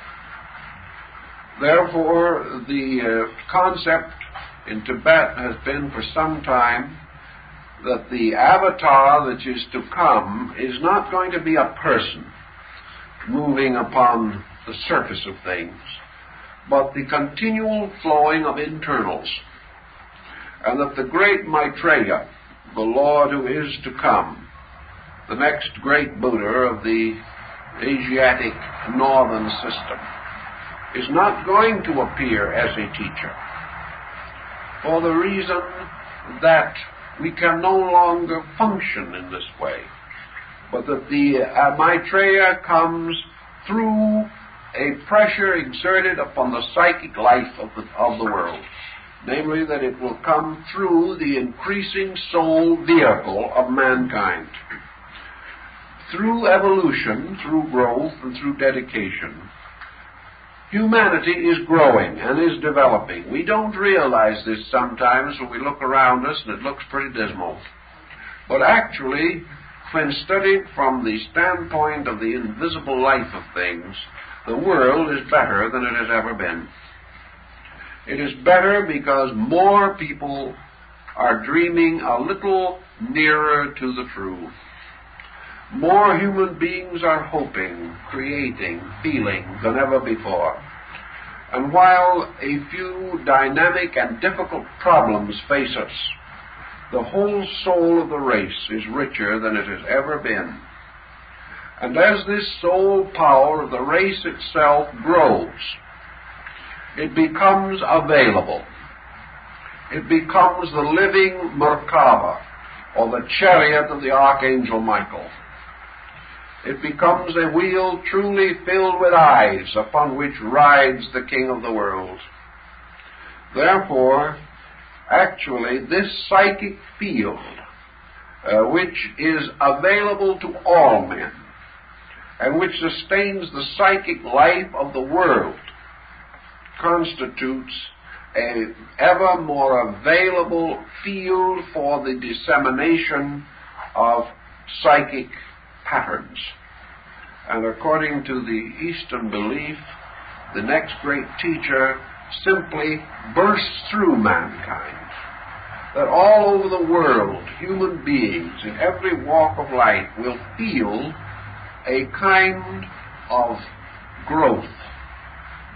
Therefore, the concept in Tibet has been for some time that the avatar that is to come is not going to be a person moving upon the surface of things, but the continual flowing of internals, and that the great Maitreya, the Lord who is to come, the next great Buddha of the Asiatic northern system, is not going to appear as a teacher, for the reason that we can no longer function in this way, but that the Maitreya comes through a pressure exerted upon the psychic life of the world, namely that it will come through the increasing soul vehicle of mankind. Through evolution, through growth, and through dedication, humanity is growing and is developing. We don't realize this sometimes when we look around us and it looks pretty dismal. But actually, when studied from the standpoint of the invisible life of things, the world is better than it has ever been. It is better because more people are dreaming a little nearer to the truth. More human beings are hoping, creating, feeling than ever before. And while a few dynamic and difficult problems face us, the whole soul of the race is richer than it has ever been. And as this soul power of the race itself grows, it becomes available. It becomes the living Merkaba, or the chariot of the Archangel Michael. It becomes a wheel truly filled with eyes upon which rides the King of the world. Therefore, actually, this psychic field, which is available to all men, and which sustains the psychic life of the world, constitutes an ever more available field for the dissemination of psychic patterns. And according to the Eastern belief, the next great teacher simply bursts through mankind, that all over the world, human beings in every walk of life will feel a kind of growth.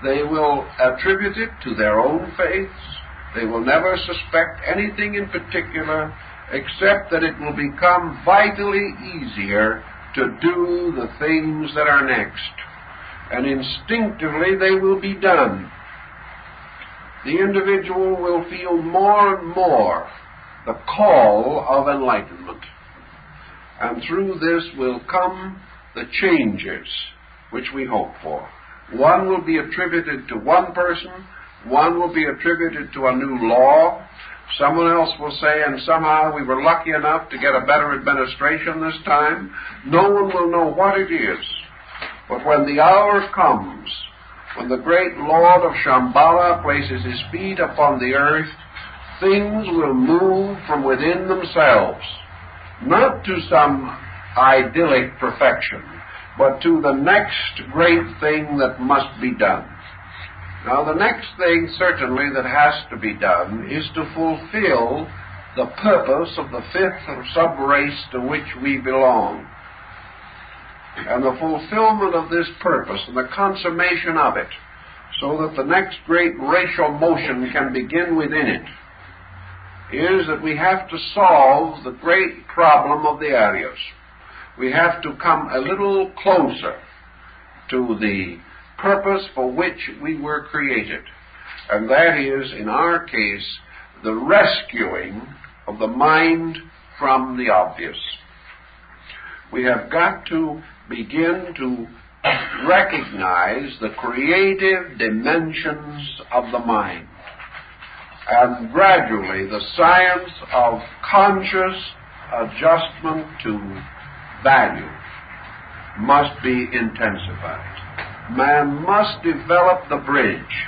They will attribute it to their own faiths. They will never suspect anything in particular, except that it will become vitally easier to do the things that are next. And instinctively they will be done. The individual will feel more and more the call of enlightenment. And through this will come the changes which we hope for. One will be attributed to one person, one will be attributed to a new law. Someone else will say, and somehow we were lucky enough to get a better administration this time. No one will know what it is. But when the hour comes, when the great Lord of Shambhala places his feet upon the earth, things will move from within themselves, not to some idyllic perfection, but to the next great thing that must be done. Now, the next thing, certainly, that has to be done is to fulfill the purpose of the fifth sub-race to which we belong. And the fulfillment of this purpose and the consummation of it, so that the next great racial motion can begin within it, is that we have to solve the great problem of the Aryas. We have to come a little closer to the purpose for which we were created. And that is, in our case, the rescuing of the mind from the obvious. We have got to begin to recognize the creative dimensions of the mind. And gradually the science of conscious adjustment to value must be intensified. Man must develop the bridge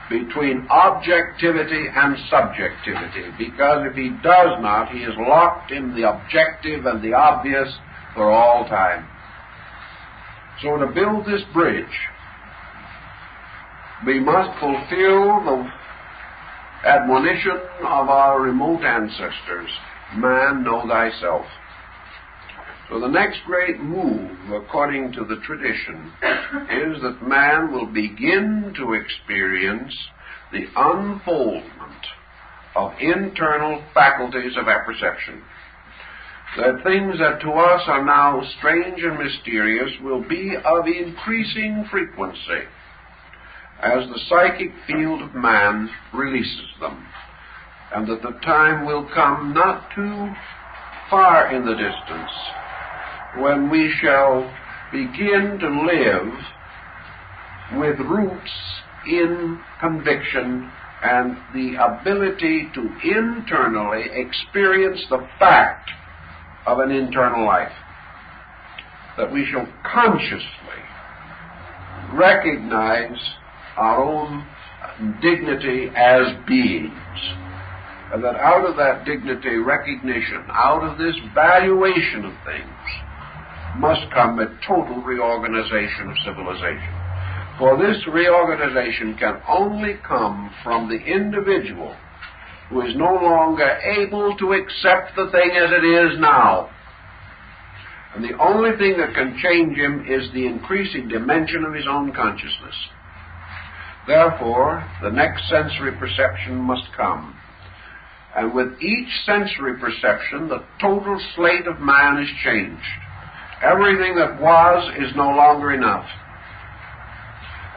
between objectivity and subjectivity, because if he does not, he is locked in the objective and the obvious for all time. So to build this bridge, we must fulfill the admonition of our remote ancestors, man, know thyself. So the next great move, according to the tradition, is that man will begin to experience the unfoldment of internal faculties of apperception. That things that to us are now strange and mysterious will be of increasing frequency as the psychic field of man releases them, and that the time will come not too far in the distance when we shall begin to live with roots in conviction and the ability to internally experience the fact of an internal life. That we shall consciously recognize our own dignity as beings, and that out of that dignity recognition, out of this valuation of things, must come a total reorganization of civilization. For this reorganization can only come from the individual who is no longer able to accept the thing as it is now. And the only thing that can change him is the increasing dimension of his own consciousness. Therefore, the next sensory perception must come. And with each sensory perception, the total slate of man is changed. Everything that was is no longer enough.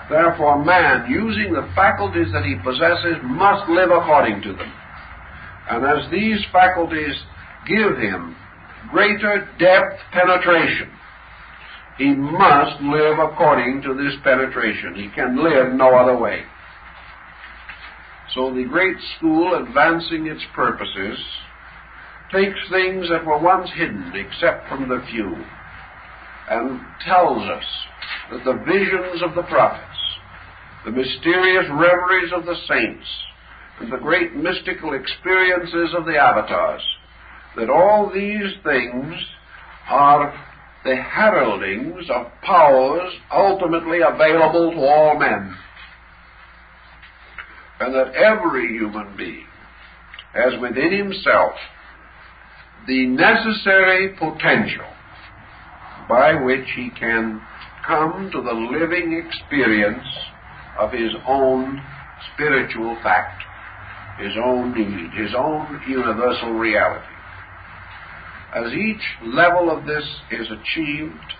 Therefore, man, using the faculties that he possesses, must live according to them. And as these faculties give him greater depth penetration, he must live according to this penetration. He can live no other way. So the great school, advancing its purposes, takes things that were once hidden except from the few, and tells us that the visions of the prophets, the mysterious reveries of the saints, and the great mystical experiences of the avatars, that all these things are the heraldings of powers ultimately available to all men, and that every human being has within himself the necessary potential by which he can come to the living experience of his own spiritual fact, his own need, his own universal reality. As each level of this is achieved,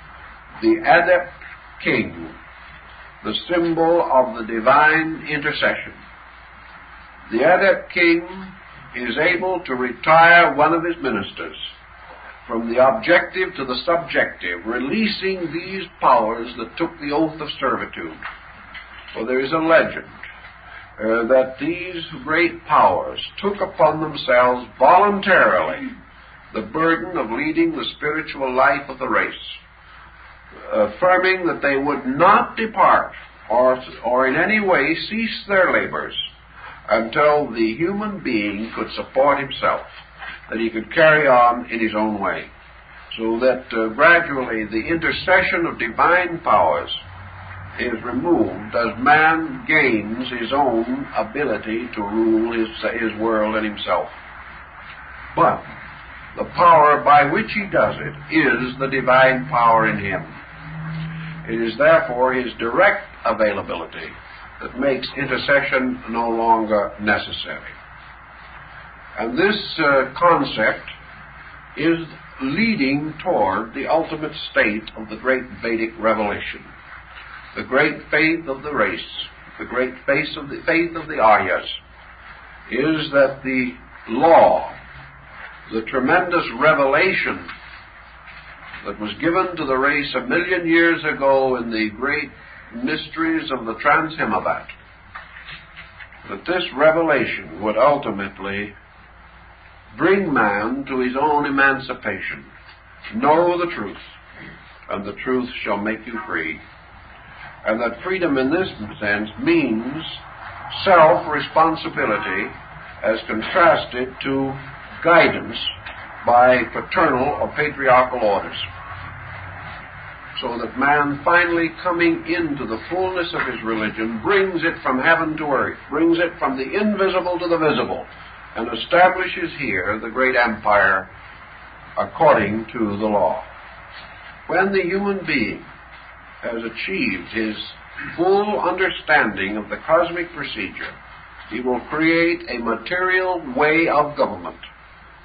the adept king, the symbol of the divine intercession, the adept king is able to retire one of his ministers from the objective to the subjective, releasing these powers that took the oath of servitude. For there is a legend that these great powers took upon themselves voluntarily the burden of leading the spiritual life of the race, affirming that they would not depart or in any way cease their labors until the human being could support himself, that he could carry on in his own way, so that gradually the intercession of divine powers is removed as man gains his own ability to rule his world and himself. But the power by which he does it is the divine power in him. It is therefore his direct availability that makes intercession no longer necessary. And this concept is leading toward the ultimate state of the great Vedic revelation. the great faith of the race, the great faith of the Aryas, is that the law, the tremendous revelation that was given to the race 1,000,000 years ago in the great mysteries of the Trans-Himavat, that this revelation would ultimately bring man to his own emancipation. Know the truth, and the truth shall make you free. And that freedom in this sense means self-responsibility as contrasted to guidance by paternal or patriarchal orders. So that man, finally coming into the fullness of his religion, brings it from heaven to earth, brings it from the invisible to the visible, and establishes here the great empire according to the law. When the human being has achieved his full understanding of the cosmic procedure, he will create a material way of government,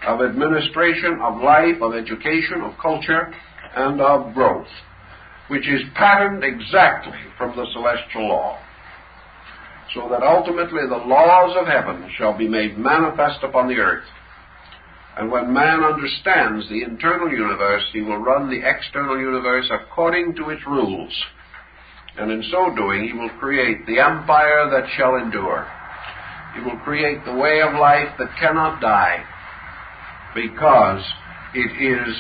of administration, of life, of education, of culture, and of growth, which is patterned exactly from the celestial law, so that ultimately the laws of heaven shall be made manifest upon the earth. And when man understands the internal universe, he will run the external universe according to its rules. And in so doing, he will create the empire that shall endure. He will create the way of life that cannot die, because it is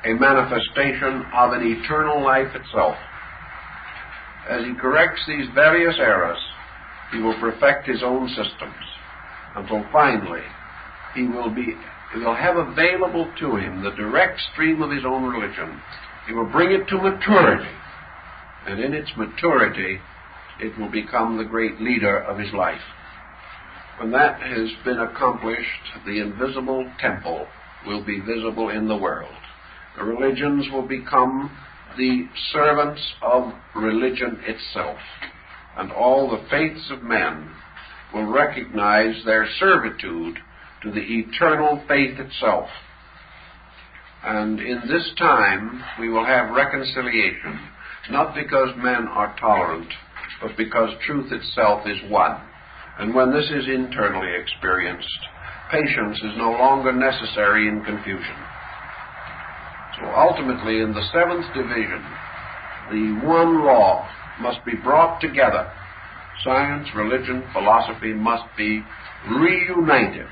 a manifestation of an eternal life itself. As he corrects these various errors, he will perfect his own systems, until finally he will have available to him the direct stream of his own religion. He will bring it to maturity, and in its maturity it will become the great leader of his life. When that has been accomplished, the invisible temple will be visible in the world. The religions will become the servants of religion itself, and all the faiths of men will recognize their servitude to the eternal faith itself. And in this time we will have reconciliation, not because men are tolerant, but because truth itself is one. And when this is internally experienced, patience is no longer necessary in confusion. So ultimately, in the seventh division, the one law must be brought together. Science, religion, philosophy must be reunited,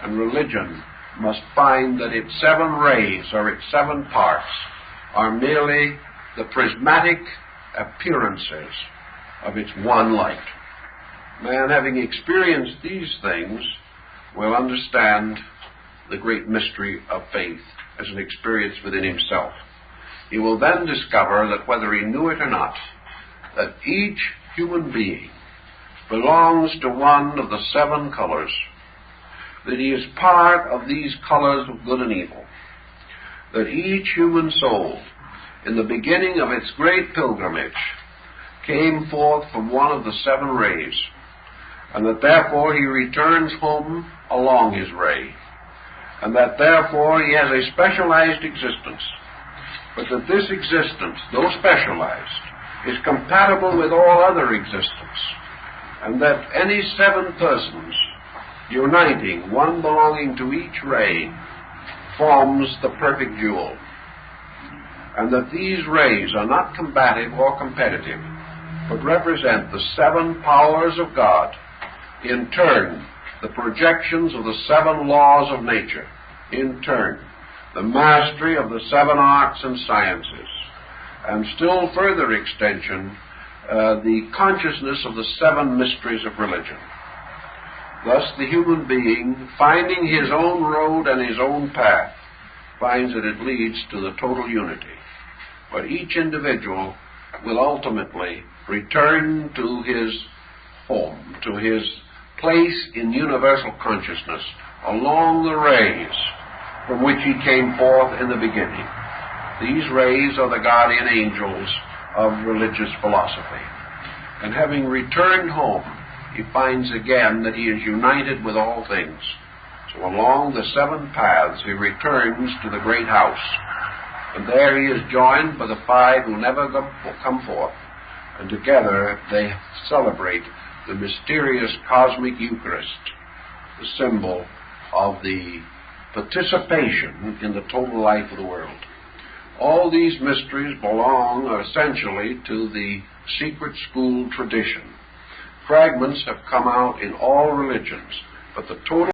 and religion must find that its 7 rays, or its 7 parts, are merely the prismatic appearances of its one light. Man, having experienced these things, will understand the great mystery of faith as an experience within himself. He will then discover that, whether he knew it or not, that each human being belongs to one of the 7 colors, that he is part of these colors of good and evil, that each human soul, in the beginning of its great pilgrimage, came forth from one of the 7 rays, and that therefore he returns home along his ray, and that therefore he has a specialized existence, but that this existence, though specialized, is compatible with all other existence, and that any 7 persons uniting, one belonging to each ray, forms the perfect jewel, and that these rays are not combative or competitive, but represent the 7 powers of God, in turn the projections of the 7 laws of nature, in turn the mastery of the 7 arts and sciences, and still further extension, the consciousness of the 7 mysteries of religion. Thus the human being, finding his own road and his own path, finds that it leads to the total unity, but each individual will ultimately return to his home, to his place in universal consciousness, along the rays from which he came forth in the beginning. These rays are the guardian angels of religious philosophy. And having returned home, he finds again that he is united with all things. So along the 7 paths he returns to the great house, and there he is joined by the 5 who never will come forth, and together they celebrate the mysterious cosmic Eucharist, the symbol of the participation in the total life of the world. All these mysteries belong essentially to the secret school tradition. Fragments have come out in all religions, but the total